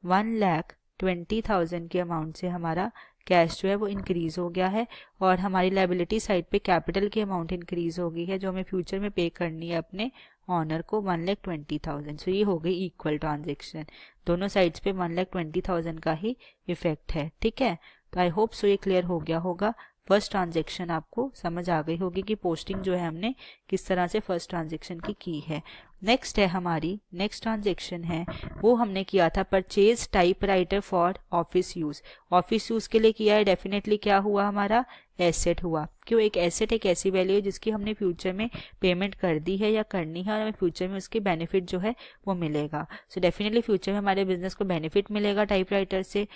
1,20,000 के अमाउंट से हमारा कैश जो है वो इंक्रीज हो गया है, और हमारी लायबिलिटी साइड पे कैपिटल की अमाउंट इंक्रीज हो गई है, जो हमें फ्यूचर में पे करनी है अपने ऑनर को, 1,20,000। सो ये हो गई इक्वल ट्रांजेक्शन, दोनों साइड्स पे 1,20,000 का ही इफेक्ट है। ठीक है, तो आई होप सो ये क्लियर हो गया होगा। फर्स्ट ट्रांजेक्शन आपको समझ आ गई होगी कि पोस्टिंग जो है हमने किस तरह से फर्स्ट ट्रांजेक्शन की है। नेक्स्ट है हमारी, नेक्स्ट ट्रांजेक्शन है वो हमने किया था purchase typewriter for office use. Office use के लिए किया है, डेफिनेटली क्या हुआ हमारा, एसेट हुआ। क्यों, एक एसेट एक ऐसी वैल्यू है जिसकी हमने फ्यूचर में पेमेंट कर दी है या करनी है, और हमें फ्यूचर में उसके बेनिफिट जो है वो मिलेगा। सो डेफिनेटली फ्यूचर में हमारे बिजनेस को बेनिफिट मिलेगा टाइपराइटर से।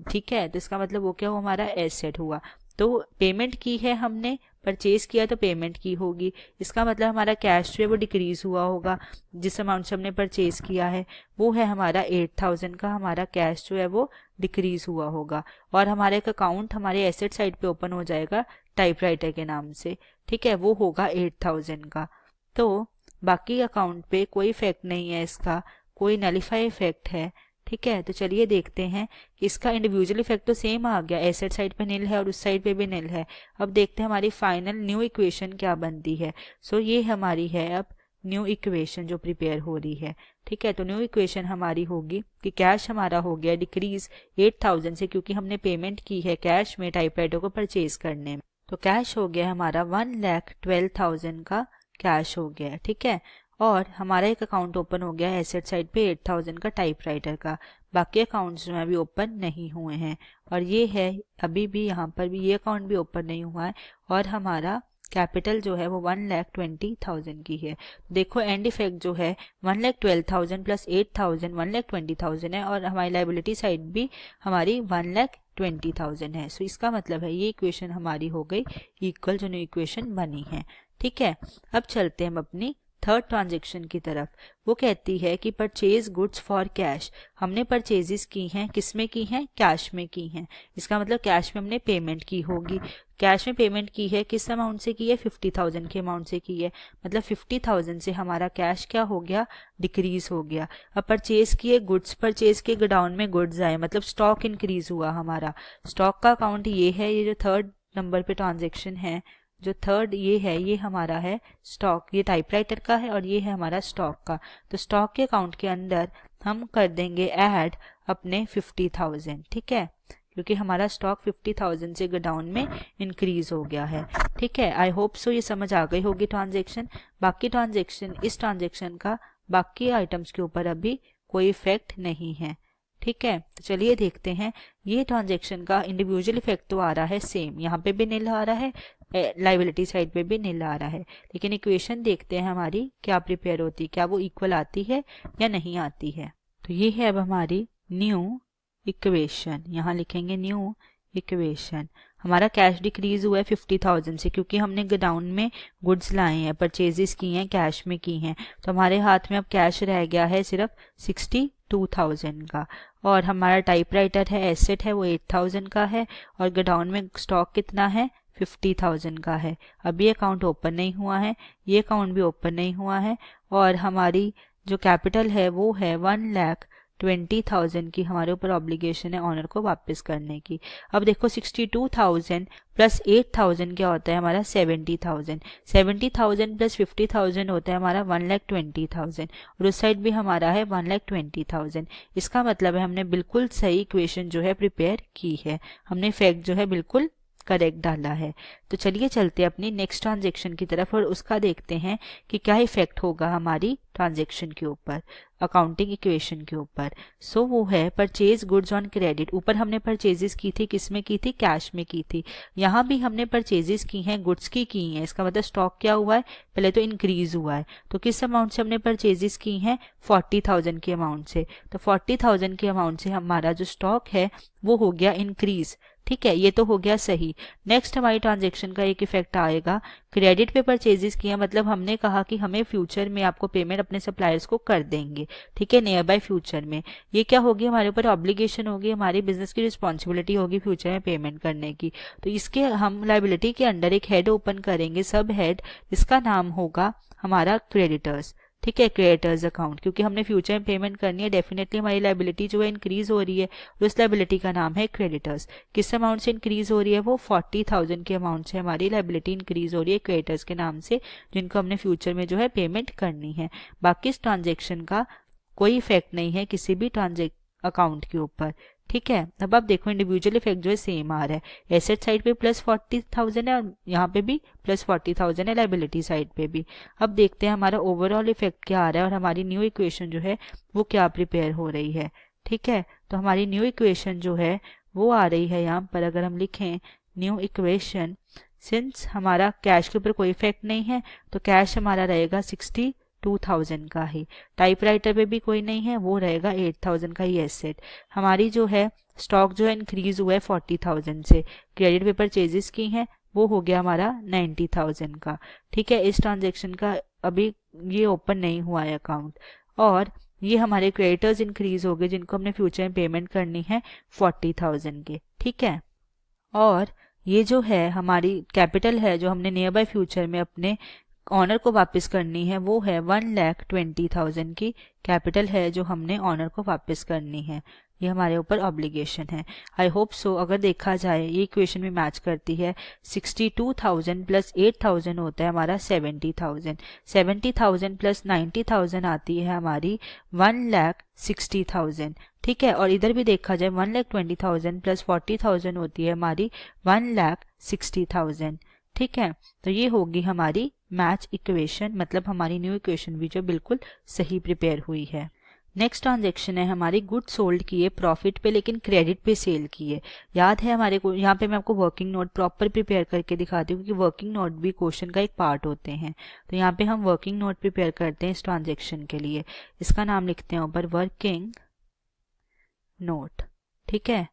ठीक है, तो इसका मतलब वो क्या हुआ, हमारा एसेट हुआ। तो पेमेंट की है हमने, परचेज किया तो पेमेंट की होगी, इसका मतलब हमारा कैश जो है वो डिक्रीज हुआ होगा। जिस अमाउंट से हमने परचेज किया है वो है हमारा 8,000 का, हमारा कैश जो है वो डिक्रीज हुआ होगा। और हमारा एक अकाउंट हमारे एसेट साइड पे ओपन हो जाएगा टाइपराइटर के नाम से। ठीक है, वो होगा 8,000 का। तो बाकी अकाउंट पे कोई इफेक्ट नहीं है, इसका कोई नलीफाई इफेक्ट है। ठीक है, तो चलिए देखते हैं कि इसका इंडिविजुअल इफेक्ट तो सेम आ गया, एसेट साइड पे नील है और उस साइड पे भी नील है। अब देखते हैं हमारी फाइनल न्यू इक्वेशन क्या बनती है। सो ये हमारी है अब न्यू इक्वेशन जो प्रिपेयर हो रही है। ठीक है, तो न्यू इक्वेशन हमारी होगी कि कैश हमारा हो गया डिक्रीज 8,000 से, क्योंकि हमने पेमेंट की है कैश में टाइपराइटर को परचेज करने में। तो कैश हो गया हमारा 1,12,000 का कैश हो गया। ठीक है, और हमारा एक अकाउंट ओपन हो गया है एसेट साइड पे 8,000 का टाइपराइटर का। बाकी अकाउंट्स जो है अभी ओपन नहीं हुए हैं, और ये है अभी भी यहाँ पर भी ये अकाउंट भी ओपन नहीं हुआ है, और हमारा कैपिटल जो है वो 1,20,000 की है। देखो एंड इफेक्ट जो है 1,12,000 प्लस 8,000 1,20,000 है, और हमारी लायबिलिटी साइड भी हमारी 1,20,000 है। सो इसका मतलब है ये इक्वेशन हमारी हो गई इक्वल, जो न्यू इक्वेशन बनी है। ठीक है, अब चलते हैं हम अपनी थर्ड ट्रांजेक्शन की तरफ। वो कहती है कि परचेज गुड्स फॉर कैश। हमने परचेजेस की हैं, किस में की हैं, कैश में की हैं। इसका मतलब कैश में हमने पेमेंट की होगी। कैश में पेमेंट की है, किस अमाउंट से की है, 50,000 के अमाउंट से की है। मतलब 50,000 से हमारा कैश क्या हो गया, डिक्रीज हो गया। अब परचेज किए गुड्स, परचेज के गोडाउन में गुड्स आए, मतलब स्टॉक इंक्रीज हुआ हमारा। स्टॉक का अकाउंट ये है, ये जो थर्ड नंबर पे ट्रांजेक्शन है, जो थर्ड ये है, ये हमारा है स्टॉक, ये टाइपराइटर का है और ये है हमारा स्टॉक का। तो स्टॉक के अकाउंट के अंदर हम कर देंगे ऐड अपने 50,000। ठीक है, क्योंकि हमारा स्टॉक 50,000 से गोडाउन में इंक्रीज हो गया है। ठीक है, आई होप सो ये समझ आ गई होगी ट्रांजेक्शन। बाकी ट्रांजेक्शन, इस ट्रांजेक्शन का बाकी आइटम्स के ऊपर अभी कोई इफेक्ट नहीं है। ठीक है, तो चलिए देखते हैं। ये ट्रांजेक्शन का इंडिविजुअल इफेक्ट तो आ रहा है सेम, यहाँ पे भी नील आ रहा है, लायबिलिटी साइड पे भी नील आ रहा है, लेकिन इक्वेशन देखते हैं हमारी क्या प्रिपेयर होती है, क्या वो इक्वल आती है या नहीं आती है। तो ये है अब हमारी न्यू इक्वेशन, यहाँ लिखेंगे न्यू इक्वेशन। हमारा कैश डिक्रीज हुआ है 50,000 से, क्योंकि हमने गोडाउन में गुड्स लाए हैं, परचेजेस की हैं, कैश में की हैं। तो हमारे हाथ में अब कैश रह गया है सिर्फ 62,000 का, और हमारा टाइपराइटर है, एसेट है, वो 8000 का है, और गोडाउन में स्टॉक कितना है, 50,000 का है। अब ये अकाउंट ओपन नहीं हुआ है, ये अकाउंट भी ओपन नहीं हुआ है, और हमारी जो कैपिटल है वो है 1,20,000 की हमारे ऊपर ऑब्लिगेशन है ऑनर को वापस करने की। अब देखो 62,000 प्लस 8,000 क्या होता है हमारा 70,000, 70,000 प्लस 50,000 होता है हमारा 1,20,000, और उस साइड भी हमारा है 1,20,000। इसका मतलब है हमने बिल्कुल सही इक्वेशन जो है प्रिपेयर की है, हमने फैक्ट जो है बिल्कुल करेक्ट डाला है। तो चलिए चलते हैं अपनी नेक्स्ट ट्रांजेक्शन की तरफ और उसका देखते हैं कि क्या इफेक्ट होगा हमारी ट्रांजेक्शन के ऊपर, अकाउंटिंग इक्वेशन के ऊपर। सो वो है परचेज गुड्स ऑन क्रेडिट। ऊपर हमने परचेजेस की थी, किस में की थी, कैश में की थी। यहाँ भी हमने परचेजेस की हैं, गुड्स की हैं। इसका मतलब स्टॉक क्या हुआ है, पहले तो इंक्रीज हुआ है। तो किस अमाउंट से हमने परचेजेस की हैं, 40,000 के अमाउंट से। तो 40,000 के अमाउंट से हमारा जो स्टॉक है वो हो गया इंक्रीज। ठीक है, ये तो हो गया सही। नेक्स्ट हमारी ट्रांजेक्शन का एक इफेक्ट आएगा, क्रेडिट पे परचेजेस किया, मतलब हमने कहा कि हमें फ्यूचर में आपको पेमेंट अपने सप्लायर्स को कर देंगे। ठीक है, नियर बाय फ्यूचर में। ये क्या होगी, हमारे ऊपर ऑब्लिगेशन होगी, हमारी बिजनेस की रिस्पॉन्सिबिलिटी होगी फ्यूचर में पेमेंट करने की। तो इसके हम लायबिलिटी के अंडर एक हेड ओपन करेंगे, सब हेड, जिसका नाम होगा हमारा क्रेडिटर्स। ठीक है, क्रेडिटर्स अकाउंट, क्योंकि हमने फ्यूचर में पेमेंट करनी है, डेफिनेटली हमारी लायबिलिटी जो है इंक्रीज हो रही है, और उस लायबिलिटी का नाम है क्रेडिटर्स। किस अमाउंट से इंक्रीज हो रही है, वो 40,000 के अमाउंट से हमारी लायबिलिटी इंक्रीज हो रही है क्रेडिटर्स के नाम से, जिनको हमने फ्यूचर में जो है पेमेंट करनी है। बाकी इस ट्रांजेक्शन का कोई इफेक्ट नहीं है किसी भी अकाउंट के ऊपर। ठीक है, अब आप देखो इंडिविजुअल इफेक्ट जो है सेम आ रहा है। एसेट साइड पे प्लस 40,000 है और यहाँ पे भी प्लस 40,000 है लायबिलिटी साइड पे भी। अब देखते हैं हमारा ओवरऑल इफेक्ट क्या आ रहा है और हमारी न्यू इक्वेशन जो है वो क्या प्रिपेयर हो रही है। ठीक है, तो हमारी न्यू इक्वेशन जो है वो आ रही है यहाँ पर, अगर हम लिखें न्यू इक्वेशन, सिंस हमारा कैश के ऊपर कोई इफेक्ट नहीं है तो कैश हमारा रहेगा 62,000 का ही, टाइपराइटर पे भी कोई नहीं है, वो रहेगा 8,000 का ही एसेट। हमारी जो है स्टॉक जो है इंक्रीज हुआ है 40,000 से, क्रेडिट पे परचेजेस की हैं, वो हो गया हमारा 90,000 का। ठीक है, इस ट्रांजेक्शन का अभी ये ओपन नहीं हुआ है अकाउंट, और ये हमारे क्रेडिटर्स इंक्रीज हो गए जिनको हमने फ्यूचर में पेमेंट करनी है 40,000 के। ठीक है, और ये जो है हमारी कैपिटल है जो हमने नियर बाय फ्यूचर में अपने ऑनर को वापस करनी है, वो है 1,20,000 की कैपिटल है जो हमने ऑनर को वापस करनी है। ये हमारे ऊपर ऑब्लिगेशन है। आई होप सो अगर देखा जाए ये इक्वेशन में मैच करती है। 62,000 प्लस 8,000 होता है हमारा 70,000, 70,000 प्लस 90,000 आती है हमारी 1,60,000। ठीक है, और इधर भी देखा जाए 1,20,000 प्लस 40,000 होती है हमारी 1,60,000। ठीक है, तो ये होगी हमारी मैच इक्वेशन, मतलब हमारी न्यू इक्वेशन भी जो बिल्कुल सही प्रिपेयर हुई है। नेक्स्ट ट्रांजेक्शन है हमारी गुड सोल्ड की है प्रॉफिट पे, लेकिन क्रेडिट पे सेल की है। याद है हमारे को, यहाँ पे मैं आपको वर्किंग नोट प्रॉपर प्रिपेयर करके दिखाती हूँ क्योंकि वर्किंग नोट भी क्वेश्चन का एक पार्ट होते हैं। तो यहाँ पे हम वर्किंग नोट प्रिपेयर करते हैं इस ट्रांजेक्शन के लिए। इसका नाम लिखते हैं ऊपर वर्किंग नोट। ठीक है,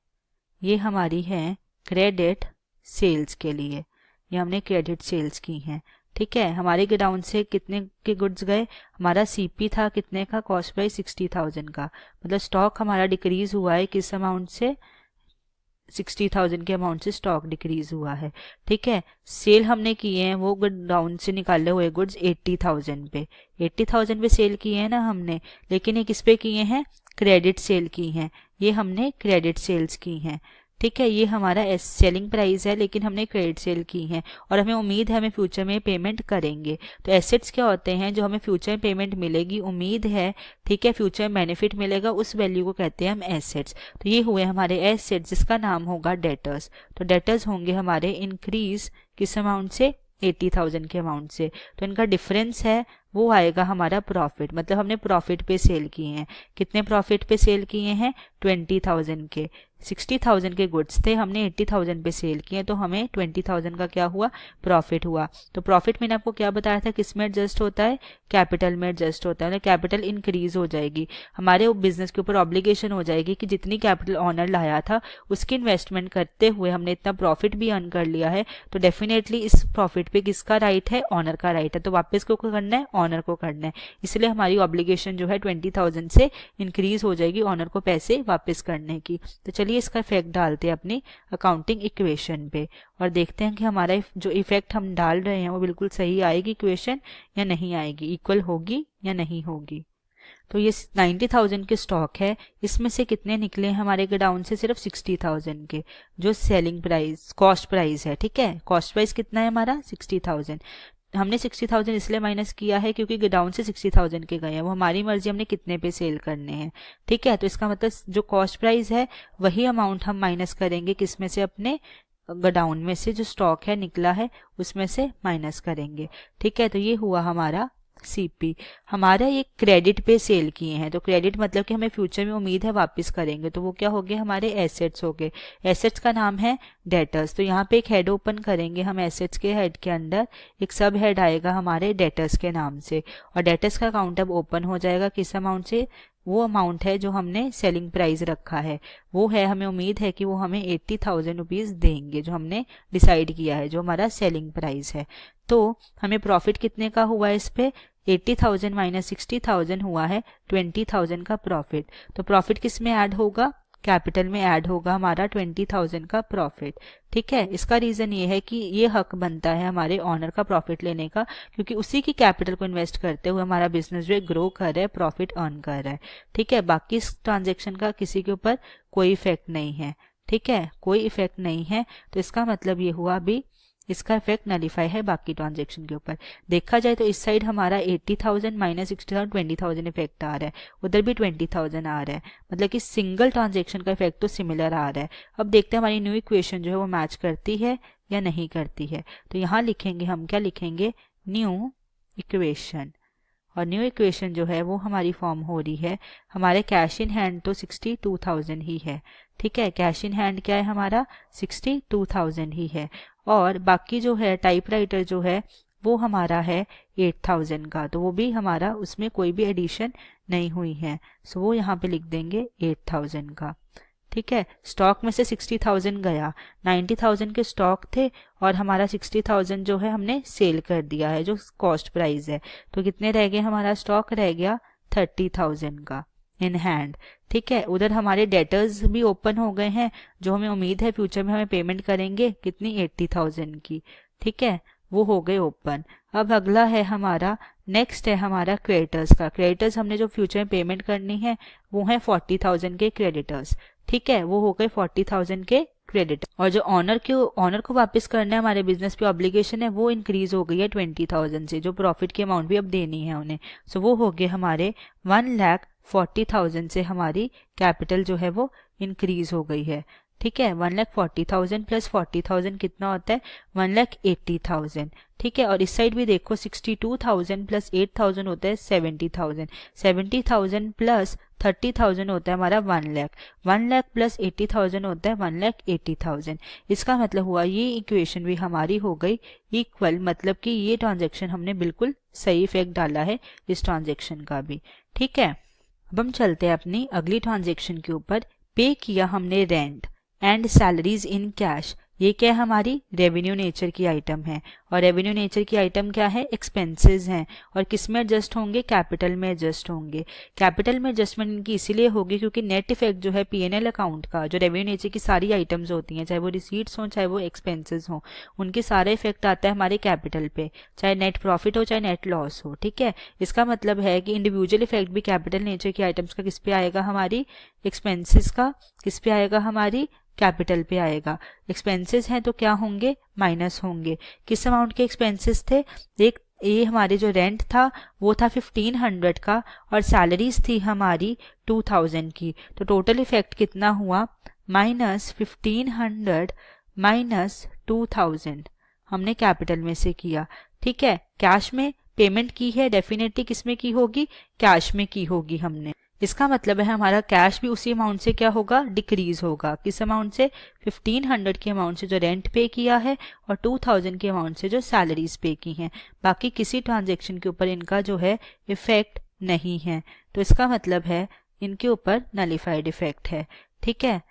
ये हमारी है क्रेडिट सेल्स के लिए, ये हमने क्रेडिट सेल्स की हैं। ठीक है, हमारे गोडाउन से कितने के गुड्स गए, हमारा सीपी था कितने का, कॉस्ट प्राइस 60,000 का, मतलब स्टॉक हमारा डिक्रीज हुआ है किस अमाउंट से, 60,000 के अमाउंट से स्टॉक डिक्रीज हुआ है। ठीक है, सेल हमने किए हैं वो गोडाउन से निकाले हुए गुड्स 80,000 पे, 80,000 पे सेल किए हैं ना हमने, लेकिन ये किस पे किए हैं, क्रेडिट सेल की हैं, ये हमने क्रेडिट सेल्स की हैं। ठीक है, ये हमारा सेलिंग प्राइस है लेकिन हमने क्रेडिट सेल की है और हमें उम्मीद है हमें फ्यूचर में पेमेंट करेंगे। तो एसेट्स क्या होते हैं जो हमें फ्यूचर में पेमेंट मिलेगी, उम्मीद है, ठीक है, फ्यूचर में बेनिफिट मिलेगा, उस वैल्यू को कहते हैं हम एसेट्स। तो ये हुए हमारे एसेट्स जिसका नाम होगा डेटर्स। तो डेटर्स होंगे हमारे इंक्रीज किस अमाउंट से, 80,000 के अमाउंट से। तो इनका डिफरेंस है वो आएगा हमारा प्रॉफिट, मतलब हमने प्रॉफिट पे सेल किए हैं। कितने प्रॉफिट पे सेल किए हैं, 20,000 के। 60,000 के गुड्स थे, हमने 80,000 पे सेल किए, तो हमें 20,000 का क्या हुआ, प्रॉफिट हुआ। तो प्रॉफिट मैंने आपको क्या बताया था, किस में एडजस्ट होता है, कैपिटल में एडजस्ट होता है। मतलब कैपिटल इंक्रीज हो जाएगी, हमारे बिजनेस के ऊपर ऑब्लिगेशन हो जाएगी कि जितनी कैपिटल ऑनर लाया था उसकी इन्वेस्टमेंट करते हुए हमने इतना प्रॉफिट भी अर्न कर लिया है, तो डेफिनेटली इस प्रॉफिट पे किसका राइट है, ऑनर का राइट है। तो वापस को करना है, ऑनर को करना है, इसलिए हमारी ऑब्लिगेशन जो है 20,000 से इंक्रीज हो जाएगी ऑनर को पैसे वापस करने की। तो चलिए इसका इफेक्ट डालते हैं अपनी अकाउंटिंग इक्वेशन पे और देखते हैं कि हमारा जो इफेक्ट हम डाल रहे हैं वो बिल्कुल सही आएगी इक्वेशन या नहीं आएगी, इक्वल होगी या नहीं होगी। तो ये 90,000 के स्टॉक है, इसमें से कितने निकले हमारे गोडाउन से, सिर्फ 60,000 के, जो सेलिंग प्राइस कॉस्ट प्राइस है। ठीक है, कॉस्ट प्राइस कितना है हमारा, 60,000। हमने 60,000 इसलिए माइनस किया है क्योंकि गोडाउन से 60,000 के गए हैं, वो हमारी मर्जी हमने कितने पे सेल करने हैं। ठीक है, तो इसका मतलब जो कॉस्ट प्राइस है वही अमाउंट हम माइनस करेंगे, किसमें से, अपने गोडाउन में से जो स्टॉक है निकला है उसमें से माइनस करेंगे। ठीक है, तो ये हुआ हमारा सीपी। हमारा ये क्रेडिट पे सेल किए हैं, तो क्रेडिट मतलब कि हमें फ्यूचर में उम्मीद है वापस करेंगे, तो वो क्या हो गए, हमारे एसेट्स हो गए। एसेट्स का नाम है डेटर्स, तो यहाँ पे एक हेड ओपन करेंगे हम, एसेट्स के हेड के अंदर एक सब हेड आएगा हमारे डेटर्स के नाम से, और डेटर्स का अकाउंट अब ओपन हो जाएगा किस अमाउंट से, वो अमाउंट है जो हमने सेलिंग प्राइस रखा है, वो है, हमें उम्मीद है कि वो हमें 80,000 रुपीज देंगे, जो हमने डिसाइड किया है, जो हमारा सेलिंग प्राइस है। तो हमें प्रॉफिट कितने का हुआ है, इस पे 80,000 माइनस 60,000 हुआ है 20,000 का प्रॉफिट। तो प्रॉफिट किस में ऐड होगा, कैपिटल में ऐड होगा हमारा 20,000 का प्रॉफिट। ठीक है, इसका रीजन ये है कि ये हक बनता है हमारे ऑनर का प्रॉफिट लेने का, क्योंकि उसी की कैपिटल को इन्वेस्ट करते हुए हमारा बिजनेस जो है ग्रो कर रहा है, प्रॉफिट अर्न कर रहा है। ठीक है, बाकी इस ट्रांजेक्शन का किसी के ऊपर कोई इफेक्ट नहीं है। ठीक है, कोई इफेक्ट नहीं है, तो इसका मतलब ये हुआ अभी इसका इफेक्ट नलीफाई है बाकी ट्रांजेक्शन के ऊपर। देखा जाए तो इस साइड हमारा 80,000 माइनस 60,000 20,000 इफेक्ट आ रहा है, उधर भी 20,000 आ रहा है, मतलब कि सिंगल ट्रांजेक्शन का इफेक्ट तो सिमिलर आ रहा है। अब देखते हैं हमारी न्यू इक्वेशन जो है वो मैच करती है या नहीं करती है। तो यहाँ लिखेंगे हम, क्या लिखेंगे, न्यू इक्वेशन, और न्यू इक्वेशन जो है वो हमारी फॉर्म हो रही है, हमारे कैश इन हैंड तो 62,000 ही है। ठीक है, कैश इन हैंड क्या है हमारा, 62,000 ही है, और बाकी जो है टाइपराइटर जो है वो हमारा है 8,000 का, तो वो भी हमारा, उसमें कोई भी एडिशन नहीं हुई है, सो वो यहाँ पे लिख देंगे 8,000 का। ठीक है, स्टॉक में से 60,000 गया, 90,000 के स्टॉक थे और हमारा 60,000 जो है हमने सेल कर दिया है, जो कॉस्ट प्राइस है, तो कितने रह गए, हमारा स्टॉक रह गया 30,000 का इन हैंड। ठीक है, उधर हमारे डेटर्स भी ओपन हो गए हैं, जो हमें उम्मीद है फ्यूचर में हमें पेमेंट करेंगे, कितनी, 80,000 की। ठीक है, वो हो गए ओपन। अब अगला है हमारा, नेक्स्ट है हमारा क्रेडिटर्स का। क्रेडिटर्स हमने जो फ्यूचर में पेमेंट करनी है वो है 40,000 के क्रेडिटर्स। ठीक है, वो हो गए 40,000 के क्रेडिट, और जो ऑनर को वापस करना है, हमारे बिजनेस पे ऑब्लिगेशन है, वो इंक्रीज हो गई है 20,000 से, जो प्रॉफिट की अमाउंट भी अब देनी है उन्हें, सो वो हो गए हमारे 1,40,000 से हमारी कैपिटल जो है वो इंक्रीज हो गई है। ठीक है, 1,40,000 प्लस 40,000 कितना होता है, 1,80,000। ठीक है, और इस साइड भी देखो 62,000 प्लस 8,000 होता है 70,000, 70,000 प्लस 30,000 होता है हमारा 1 लाख, 1 लाख प्लस 80,000 होता है 1,80,000। इसका मतलब हुआ ये इक्वेशन भी हमारी हो गई इक्वल, मतलब कि ये ट्रांजेक्शन हमने बिल्कुल सही इफेक्ट डाला है इस ट्रांजेक्शन का भी। ठीक है, अब हम चलते हैं अपनी अगली ट्रांजेक्शन के ऊपर। पे किया हमने rent and salaries in cash, ये क्या है, हमारी रेवेन्यू नेचर की आइटम है, और रेवेन्यू नेचर की आइटम क्या है, एक्सपेंसेस हैं, और किस में एडजस्ट होंगे, कैपिटल में एडजस्ट होंगे। कैपिटल में एडजस्टमेंट इनकी इसीलिए होगी क्योंकि नेट इफेक्ट जो है पीएनएल अकाउंट का, जो रेवेन्यू नेचर की सारी आइटम्स होती हैं, चाहे वो रिसीट्स हो चाहे वो एक्सपेंसेस हो, उनके सारे इफेक्ट आता है हमारे कैपिटल पे, चाहे नेट प्रॉफिट हो चाहे नेट लॉस हो। ठीक है, इसका मतलब है कि इंडिविजुअल इफेक्ट भी कैपिटल नेचर की आइटम्स का किस पे आएगा, हमारी एक्सपेंसेस का किस पे आएगा, हमारी कैपिटल पे आएगा। एक्सपेंसेस हैं तो क्या होंगे, माइनस होंगे। किस अमाउंट के एक्सपेंसेस थे, एक ये हमारे जो रेंट था वो था 1,500 का, और सैलरीज थी हमारी 2,000 की, तो टोटल इफेक्ट कितना हुआ, -1,500 माइनस 2,000 हमने कैपिटल में से किया। ठीक है, कैश में पेमेंट की है, डेफिनेटली किस में की होगी, कैश में की होगी हमने। इसका मतलब है हमारा कैश भी उसी अमाउंट से क्या होगा, डिक्रीज होगा। किस अमाउंट से, 1500 के अमाउंट से जो रेंट पे किया है और 2000 के अमाउंट से जो सैलरीज पे की हैं। बाकी किसी ट्रांजेक्शन के ऊपर इनका जो है इफेक्ट नहीं है, तो इसका मतलब है इनके ऊपर नलिफाइड इफेक्ट है। ठीक है,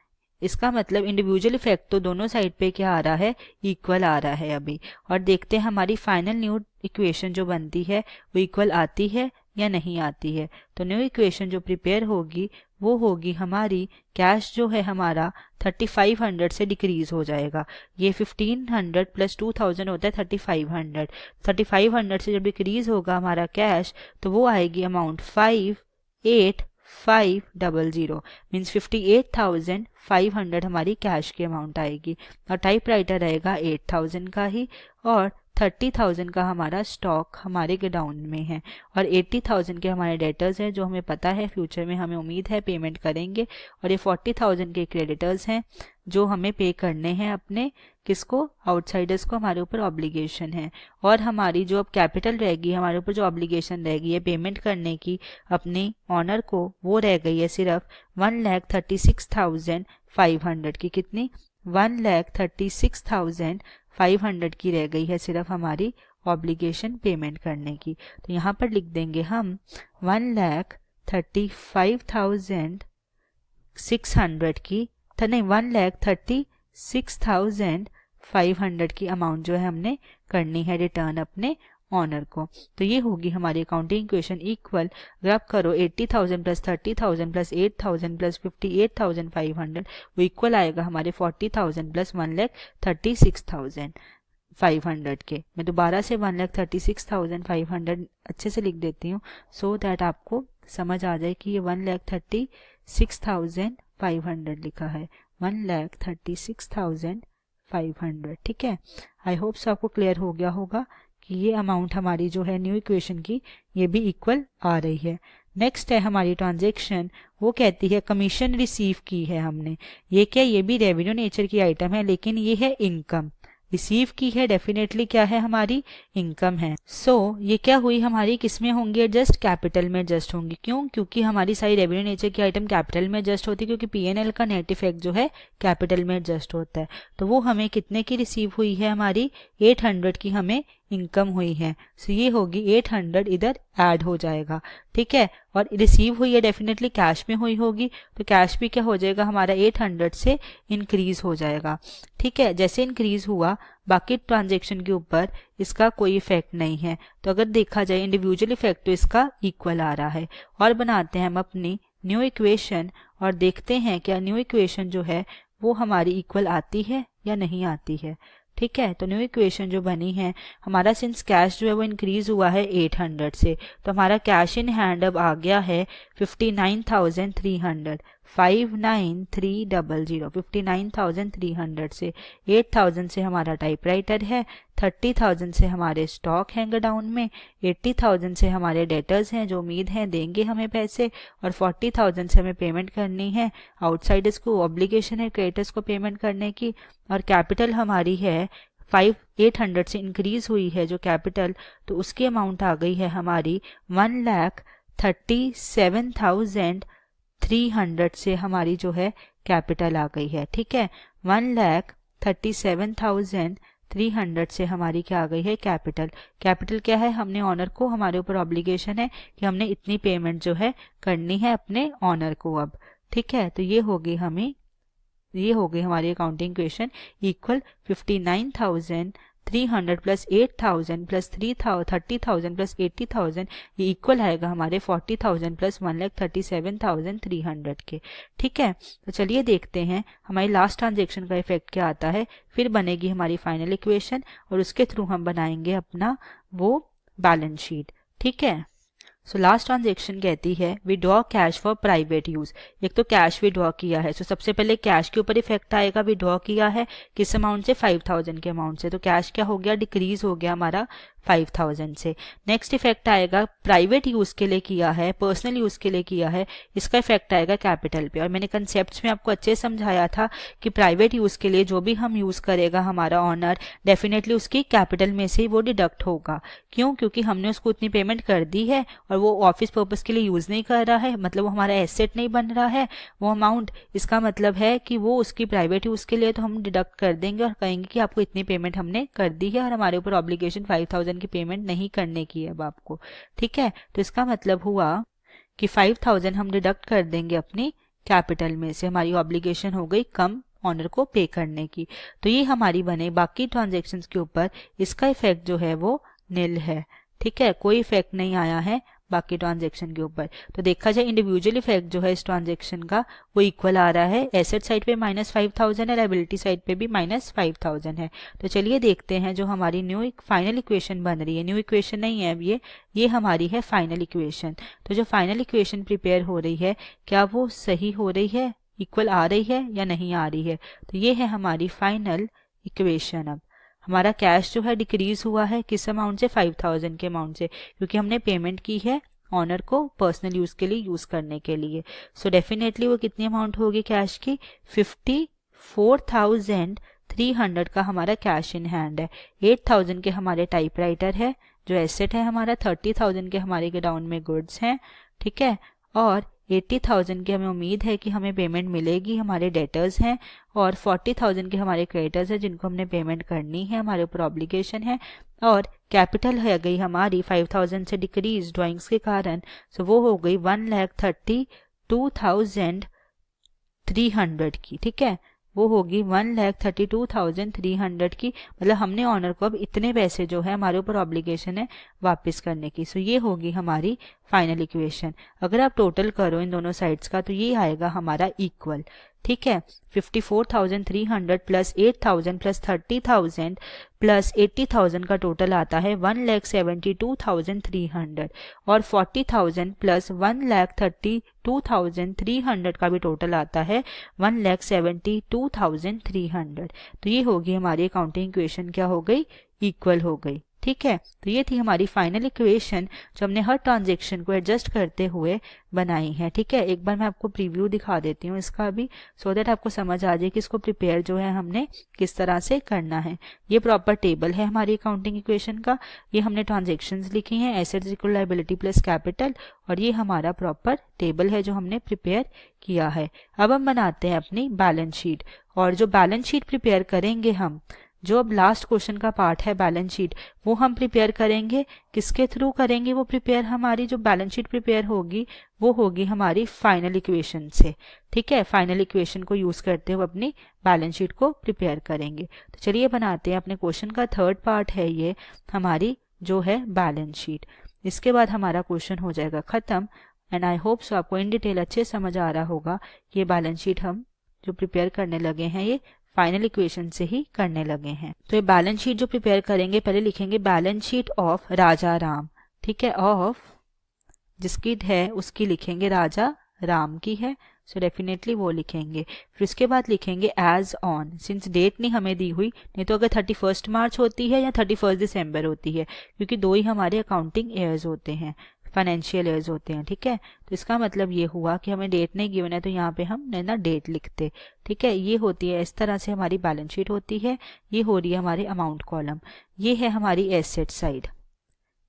इसका मतलब इंडिविजुअल इफेक्ट तो दोनों साइड पे क्या आ रहा है, इक्वल आ रहा है अभी। और देखते हैं हमारी फाइनल न्यू इक्वेशन जो बनती है वो इक्वल आती है या नहीं आती है। तो न्यू इक्वेशन जो प्रिपेयर होगी वो होगी हमारी, कैश जो है हमारा 3500 से डिक्रीज हो जाएगा। ये 1500 प्लस 2000 होता है 3500। 3500 से जब डिक्रीज होगा हमारा कैश तो वो आएगी अमाउंट 58500, मीन्स 58,500 हमारी कैश की अमाउंट आएगी। और टाइप राइटर रहेगा 8000 का ही, और 30,000 का हमारा स्टॉक हमारे गोडाउन में है, और 80,000 के हमारे डेटर्स हैं जो हमें पता है फ्यूचर में हमें उम्मीद है पेमेंट करेंगे, और ये 40,000 के क्रेडिटर्स हैं जो हमें पे करने हैं अपने, किसको, आउटसाइडर्स को, हमारे ऊपर ऑब्लिगेशन है। और हमारी जो अब कैपिटल रहेगी, हमारे ऊपर जो ऑब्लिगेशन रहेगी है पेमेंट करने की अपनी ऑनर को, वो रह गई है सिर्फ 1,36,500 की। कितनी, 1,36,500 की रह गई है सिर्फ हमारी ऑब्लिगेशन पेमेंट करने की। तो यहाँ पर लिख देंगे हम 1,35,600 की, नहीं 1,36,500 की अमाउंट जो है हमने करनी है रिटर्न अपने ऑनर को। तो ये होगी हमारी अकाउंटिंग इक्वेशन इक्वल, रब करो 80,000 प्लस 30,000 प्लस 8,000 प्लस 58,500, वो इक्वल आएगा हमारे 40,000 प्लस 1,36,500 के। मैं दोबारा से 1,36,500 अच्छे से लिख देती हूँ सो दैट आपको समझ आ जाए कि ये 1,36,500 लिखा है, 1,36,500। ठीक है, आई होप सो आपको क्लियर हो गया होगा कि ये अमाउंट हमारी जो है न्यू इक्वेशन की ये भी इक्वल आ रही है। नेक्स्ट है हमारी ट्रांजैक्शन, वो कहती है कमीशन रिसीव की है हमने। ये क्या, ये भी रेवेन्यू नेचर की आइटम है लेकिन ये है इनकम। रिसीव की है डेफिनेटली क्या है, हमारी इनकम है। सो ये क्या हुई हमारी, किस में होंगी एडजस्ट, कैपिटल में एडजस्ट होंगी। क्यों, क्योंकि हमारी सारी रेवेन्यू नेचर की आइटम कैपिटल में एडजस्ट होती है, क्योंकि पीएनएल का नेट इफेक्ट जो है कैपिटल में एडजस्ट होता है। तो वो हमें कितने की रिसीव हुई है, हमारी 800 की हमें इनकम हुई है। सो ये होगी 800 इधर ऐड हो जाएगा। ठीक है, और रिसीव हुई है डेफिनेटली कैश में हुई होगी, तो कैश भी क्या हो जाएगा हमारा 800 से इंक्रीज हो जाएगा। ठीक है, जैसे इंक्रीज हुआ बाकी ट्रांजेक्शन के ऊपर इसका कोई इफेक्ट नहीं है। तो अगर देखा जाए इंडिविजुअल इफेक्ट तो इसका इक्वल आ रहा है। और बनाते हैं हम अपनी न्यू इक्वेशन और देखते हैं क्या न्यू इक्वेशन जो है वो हमारी इक्वल आती है या नहीं आती है। ठीक है, तो न्यू इक्वेशन जो बनी है हमारा, सिंस कैश जो है वो इंक्रीज हुआ है 800 से, तो हमारा कैश इन हैंड अब आ गया है 59,300, 59300, 59,300 से 8,000 से हमारा टाइपराइटर है, 30,000 से हमारे स्टॉक हैं गोडाउन में, 80,000 से हमारे डेटर्स हैं जो उम्मीद है देंगे हमें पैसे, और 40,000 से हमें पेमेंट करनी है आउटसाइडर्स को, ऑब्लिगेशन है क्रेडिटर्स को पेमेंट करने की। और कैपिटल हमारी है 800 से इंक्रीज हुई है जो कैपिटल, तो उसकी अमाउंट आ गई है हमारी 1,37,300 से हमारी जो है कैपिटल आ गई है। ठीक है, 1,37,300 से हमारी क्या आ गई है, कैपिटल। कैपिटल क्या है, हमने ऑनर को, हमारे ऊपर ऑब्लिगेशन है कि हमने इतनी पेमेंट जो है करनी है अपने ऑनर को अब। ठीक है, तो ये हो गई हमारी accounting equation equal 59,300 plus 8,000 plus 30,000 plus 80,000, ये इक्वल आएगा हमारे 40,000 प्लस 1,37,300 के। ठीक है, तो चलिए देखते हैं हमारी लास्ट ट्रांजेक्शन का इफेक्ट क्या आता है, फिर बनेगी हमारी फाइनल इक्वेशन और उसके थ्रू हम बनाएंगे अपना वो बैलेंस शीट। ठीक है, सो लास्ट ट्रांजेक्शन कहती है withdraw cash for private use. एक तो कैश विड्रॉ किया है, सो सबसे पहले कैश के ऊपर इफेक्ट आएगा। विड्रॉ किया है किस अमाउंट से, 5,000 के अमाउंट से, तो कैश क्या हो गया, डिक्रीज हो गया हमारा 5000 से। नेक्स्ट इफेक्ट आएगा प्राइवेट यूज़ के लिए किया है, पर्सनल यूज़ के लिए किया है, इसका इफेक्ट आएगा कैपिटल पे। और मैंने कंसेप्ट्स में आपको अच्छे समझाया था कि प्राइवेट यूज़ के लिए जो भी हम यूज़ करेगा हमारा ऑनर, डेफिनेटली उसकी कैपिटल में से ही वो डिडक्ट होगा। क्यों? क्योंकि हमने उसको उतनी पेमेंट कर दी है और वो ऑफिस पर्पज़ के लिए यूज़ नहीं कर रहा है, मतलब वो हमारा एसेट नहीं बन रहा है वो अमाउंट। इसका मतलब है कि वो उसकी प्राइवेट यूज़ के लिए तो हम डिडक्ट कर देंगे और कहेंगे कि आपको इतनी पेमेंट हमने कर दी है और हमारे ऊपर ऑब्लिगेशन 5000 की पेमेंट नहीं करने की है अब आपको। ठीक है, तो इसका मतलब हुआ कि 5000 हम डिडक्ट कर देंगे अपनी कैपिटल में से, हमारी ऑब्लिगेशन हो गई कम ऑनर को पे करने की। तो ये हमारी बने बाकी ट्रांजैक्शंस के ऊपर इसका इफेक्ट जो है वो निल है। ठीक है, कोई इफेक्ट नहीं आया है बाकी ट्रांजैक्शन के ऊपर। तो देखा जाए इंडिविजुअल इफेक्ट जो है इस ट्रांजैक्शन का वो इक्वल आ रहा है। एसेट साइड पे -5000 है, लायबिलिटी साइड पे भी -5000 है। तो चलिए देखते हैं जो हमारी न्यू फाइनल इक्वेशन बन रही है। न्यू इक्वेशन नहीं है अब ये हमारी है फाइनल इक्वेशन। तो जो फाइनल इक्वेशन प्रिपेयर हो रही है क्या वो सही हो रही है, इक्वल आ रही है या नहीं आ रही है? तो ये है हमारी फाइनल इक्वेशन। अब हमारा कैश जो है डिक्रीज हुआ है किस अमाउंट से? 5000 के अमाउंट से, क्योंकि हमने पेमेंट की है ऑनर को पर्सनल यूज के लिए यूज करने के लिए। सो डेफिनेटली वो कितनी अमाउंट होगी कैश की? 54,300 का हमारा कैश इन हैंड है। 8000 के हमारे टाइपराइटर है जो एसेट है हमारा। 30,000 के हमारे गोडाउन में गुड्स हैं। ठीक है, और 80,000 की हमें उम्मीद है कि हमें पेमेंट मिलेगी, हमारे डेटर्स हैं। और 40,000 के हमारे क्रेडिटर्स हैं जिनको हमने पेमेंट करनी है, हमारे ऊपर ऑब्लिगेशन है। और कैपिटल है गई हमारी 5000 से डिक्रीज ड्राइंग्स के कारण, सो वो हो गई 1,32,300 की। ठीक है, वो होगी 1,32,300 की, मतलब हमने ऑनर को अब इतने पैसे जो है हमारे ऊपर ऑब्लिगेशन है वापस करने की। सो ये होगी हमारी फाइनल इक्वेशन। अगर आप टोटल करो इन दोनों साइड्स का तो ये आएगा हमारा इक्वल। ठीक है, 54,300 प्लस 8,000 प्लस 30,000 प्लस 80,000 का टोटल आता है 1,72,300 और 40,000 प्लस 1,32,300 का भी टोटल आता है 1,72,300। तो ये होगी हमारी अकाउंटिंग इक्वेशन, क्या हो गई? इक्वल हो गई। ठीक है, तो ये थी हमारी फाइनल इक्वेशन जो हमने हर ट्रांजेक्शन को एडजस्ट करते हुए बनाई है। ठीक है, एक बार मैं आपको प्रीव्यू दिखा देती हूँ इसका भी, सो दैट आपको समझ आ जाए कि इसको प्रिपेयर जो है हमने किस तरह से करना है। ये प्रॉपर टेबल है हमारी अकाउंटिंग इक्वेशन का। ये हमने ट्रांजेक्शन्स लिखी हैं, assets equal liability plus capital, और ये हमारा प्रॉपर टेबल है जो हमने प्रिपेयर किया है। अब हम बनाते हैं अपनी बैलेंस शीट, और जो बैलेंस शीट प्रिपेयर करेंगे हम, जो अब लास्ट क्वेश्चन का पार्ट है बैलेंस शीट, वो हम प्रिपेयर करेंगे किसके थ्रू करेंगे? वो प्रिपेयर हमारी जो बैलेंस शीट प्रिपेयर होगी वो होगी हमारी फाइनल इक्वेशन से। ठीक है, फाइनल इक्वेशन को यूज करते हुए अपनी बैलेंस शीट को प्रिपेयर करेंगे। तो चलिए बनाते हैं अपने क्वेश्चन का थर्ड पार्ट है ये हमारी जो है बैलेंस शीट। इसके बाद हमारा क्वेश्चन हो जाएगा खत्म। एंड आई होप सो आपको इन डिटेल अच्छे समझ आ रहा होगा कि ये बैलेंस शीट हम जो प्रिपेयर करने लगे हैं ये फाइनल इक्वेशन से ही करने लगे हैं। तो ये बैलेंस शीट जो प्रिपेयर करेंगे, पहले लिखेंगे बैलेंस शीट ऑफ राजा राम। ठीक है, ऑफ जिसकी है उसकी लिखेंगे राजा राम की है, सो डेफिनेटली वो लिखेंगे। फिर उसके बाद लिखेंगे एज ऑन, सिंस डेट नहीं हमें दी हुई, नहीं तो अगर 31 मार्च होती है या 31 दिसंबर होती है, क्योंकि दो ही हमारे अकाउंटिंग ईयर्स होते हैं, फाइनेंशियल ईयर्स होते हैं। ठीक है, तो इसका मतलब ये हुआ कि हमें डेट नहीं गिवन है तो यहाँ पे हम ना डेट लिखते। ठीक है, ये होती है, इस तरह से हमारी बैलेंस शीट होती है। ये हो रही है हमारी अमाउंट कॉलम, ये है हमारी एसेट साइड,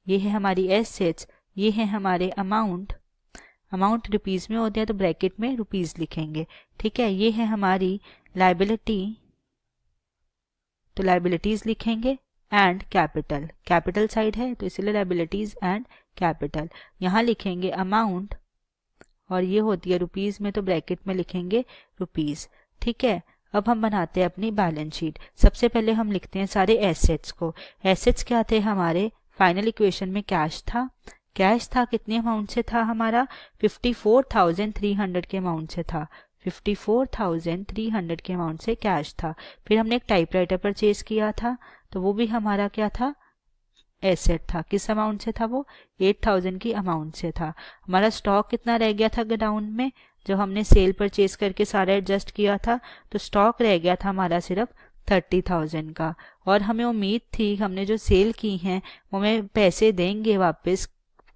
ये है हमारी एसेट्स, ये है हमारे अमाउंट। अमाउंट रुपीज में होते हैं तो ब्रैकेट में रुपीज लिखेंगे। ठीक है, ये है हमारी लायबिलिटी, तो लायबिलिटीज लिखेंगे। एंड कैपिटल, कैपिटल साइड है तो इसलिए लायबिलिटीज एंड कैपिटल। यहाँ लिखेंगे अमाउंट और ये होती है रुपीज में तो ब्रैकेट में लिखेंगे रुपीज। ठीक है, अब हम बनाते हैं अपनी बैलेंस शीट। सबसे पहले हम लिखते हैं सारे एसेट्स को। एसेट्स क्या थे हमारे? फाइनल इक्वेशन में कैश था। कैश था कितने अमाउंट से था हमारा? 54,300 के अमाउंट से था। 54,300 के अमाउंट से कैश था। फिर हमने एक टाइपराइटर परचेज किया था तो वो भी हमारा क्या था? एसेट था। किस अमाउंट से था वो? 8,000 की अमाउंट से था। हमारा स्टॉक कितना रह गया था गोडाउन में? जब हमने सेल परचेज करके सारा एडजस्ट किया था तो स्टॉक रह गया था हमारा सिर्फ 30,000 का, और हमें उम्मीद थी हमने जो सेल की हैं वो हमें पैसे देंगे वापस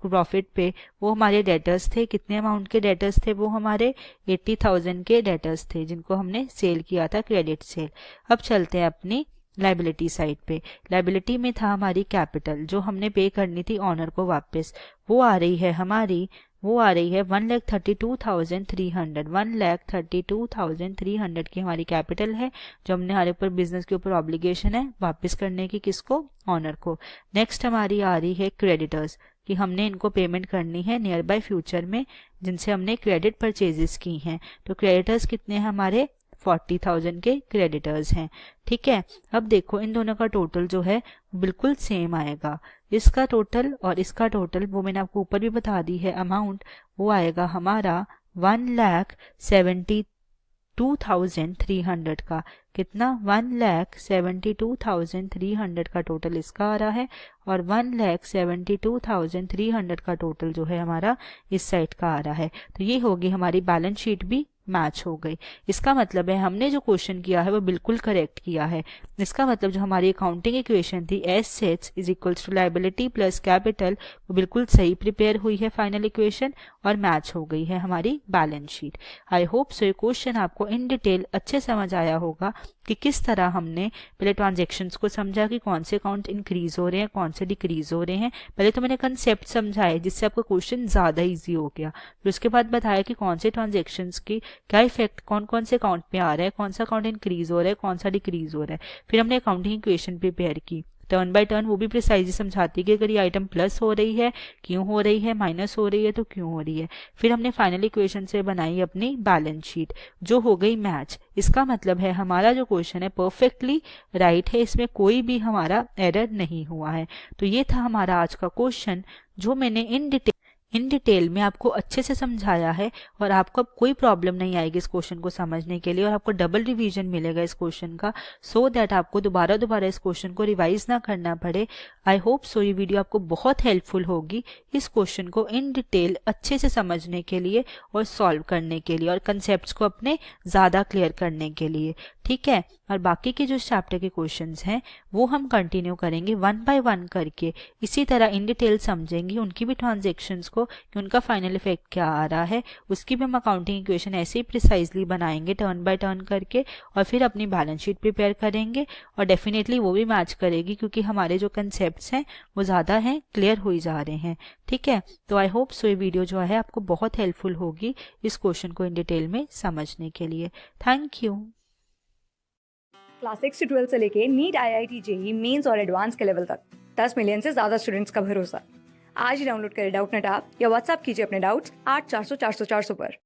प्रॉफिट पे। वो हमारे डेटर्स थे, कितने अमाउंट के डेटर्स थे, वो हमारे 80,000 के डेटर्स थे जिनको हमने सेल किया था, क्रेडिट सेल। अब चलते हैं अपनी लाइबिलिटी साइड पे। लाइबिलिटी में था हमारी कैपिटल जो हमने पे करनी थी ऑनर को वापस, वो आ रही है 1,32,300। 1,32,300 की हमारी कैपिटल है जो हमने हमारे ऊपर बिजनेस के ऊपर ऑब्लिगेशन है वापस करने की, किसको, ऑनर को। नेक्स्ट हमारी आ रही है क्रेडिटर्स कि हमने इनको पेमेंट करनी है नियर बाय फ्यूचर में जिनसे हमने क्रेडिट परचेजेस की हैं। तो क्रेडिटर्स कितने हैं हमारे, 40,000 के क्रेडिटर्स हैं। ठीक है, अब देखो इन दोनों का टोटल जो है बिल्कुल सेम आएगा। इसका टोटल और इसका टोटल वो मैंने आपको ऊपर भी बता दी है अमाउंट, वो आएगा हमारा 1,72,300 का। कितना, 1,72,300 का टोटल इसका आ रहा है, और 1,72,300 का टोटल जो है हमारा इस साइड का आ रहा है। तो ये होगी हमारी बैलेंस शीट भी मैच हो गई। इसका मतलब है हमने जो क्वेश्चन किया है वो बिल्कुल करेक्ट किया है। इसका मतलब जो हमारी अकाउंटिंग इक्वेशन थी assets is equals to liability plus capital, वो बिल्कुल सही प्रिपेयर हुई है फाइनल इक्वेशन और मैच हो गई है हमारी balance sheet. I hope so ये क्वेश्चन आपको इन डिटेल अच्छे समझ आया होगा कि किस तरह हमने पहले ट्रांजेक्शन्स को समझा कि कौन से अकाउंट इंक्रीज हो रहे हैं, कौन से डिक्रीज हो रहे हैं। पहले तो मैंने कंसेप्ट समझाए जिससे आपका क्वेश्चन ज़्यादा इजी हो गया। फिर उसके बाद बताया कि कौन से ट्रांजेक्शन्स की क्या इफेक्ट कौन कौन से अकाउंट में आ रहा है, कौन सा अकाउंट इंक्रीज हो रहा है, कौन सा डिक्रीज हो रहा है। फिर हमने अकाउंटिंग इक्वेशन प्रिपेयर की टर्न बाय टर्न, वो भी प्रिसाइजली समझाती है कि अगर ये आइटम प्लस हो रही है क्यों हो रही है, माइनस हो रही है तो क्यों हो रही है। फिर हमने फाइनल इक्वेशन से बनाई अपनी बैलेंस शीट जो हो गई मैच। इसका मतलब है हमारा जो क्वेश्चन है परफेक्टली राइट है, इसमें कोई भी हमारा एरर नहीं हुआ है। तो ये था हमारा आज का क्वेश्चन जो मैंने इन डिटेल में आपको अच्छे से समझाया है, और आपको अब कोई प्रॉब्लम नहीं आएगी इस क्वेश्चन को समझने के लिए, और आपको डबल रिवीजन मिलेगा इस क्वेश्चन का, सो दैट आपको दोबारा इस क्वेश्चन को रिवाइज ना करना पड़े। आई होप सो ये वीडियो आपको बहुत हेल्पफुल होगी इस क्वेश्चन को इन डिटेल अच्छे से समझने के लिए और सॉल्व करने के लिए और कंसेप्ट्स को अपने ज़्यादा क्लियर करने के लिए। ठीक है, और बाकी के जो चैप्टर के क्वेश्चंस हैं वो हम कंटिन्यू करेंगे 1 बाय 1 करके, इसी तरह इन डिटेल समझेंगे उनकी भी ट्रांजेक्शन्स को कि उनका फाइनल इफेक्ट क्या आ रहा है। उसकी भी हम अकाउंटिंग इक्वेशन ऐसे ही प्रिसाइजली बनाएंगे टर्न बाय टर्न करके, और फिर अपनी बैलेंस शीट प्रिपेयर करेंगे, और डेफिनेटली वो भी मैच करेगी क्योंकि हमारे जो कंसेप्ट्स हैं वो ज़्यादा हैं, क्लियर हो जा रहे हैं। ठीक है, तो आई होप सो ये वीडियो जो है आपको बहुत हेल्पफुल होगी इस क्वेश्चन को इन डिटेल में समझने के लिए। Thank you. क्लास 6 से 12 से लेके नीट, IIT, JEE मेंस और एडवांस के लेवल तक 10 मिलियन से ज्यादा स्टूडेंट्स का भरोसा। आज ही डाउनलोड करें डाउटनेट ऐप या व्हाट्सएप कीजिए अपने डाउट्स 8400 400 400 पर।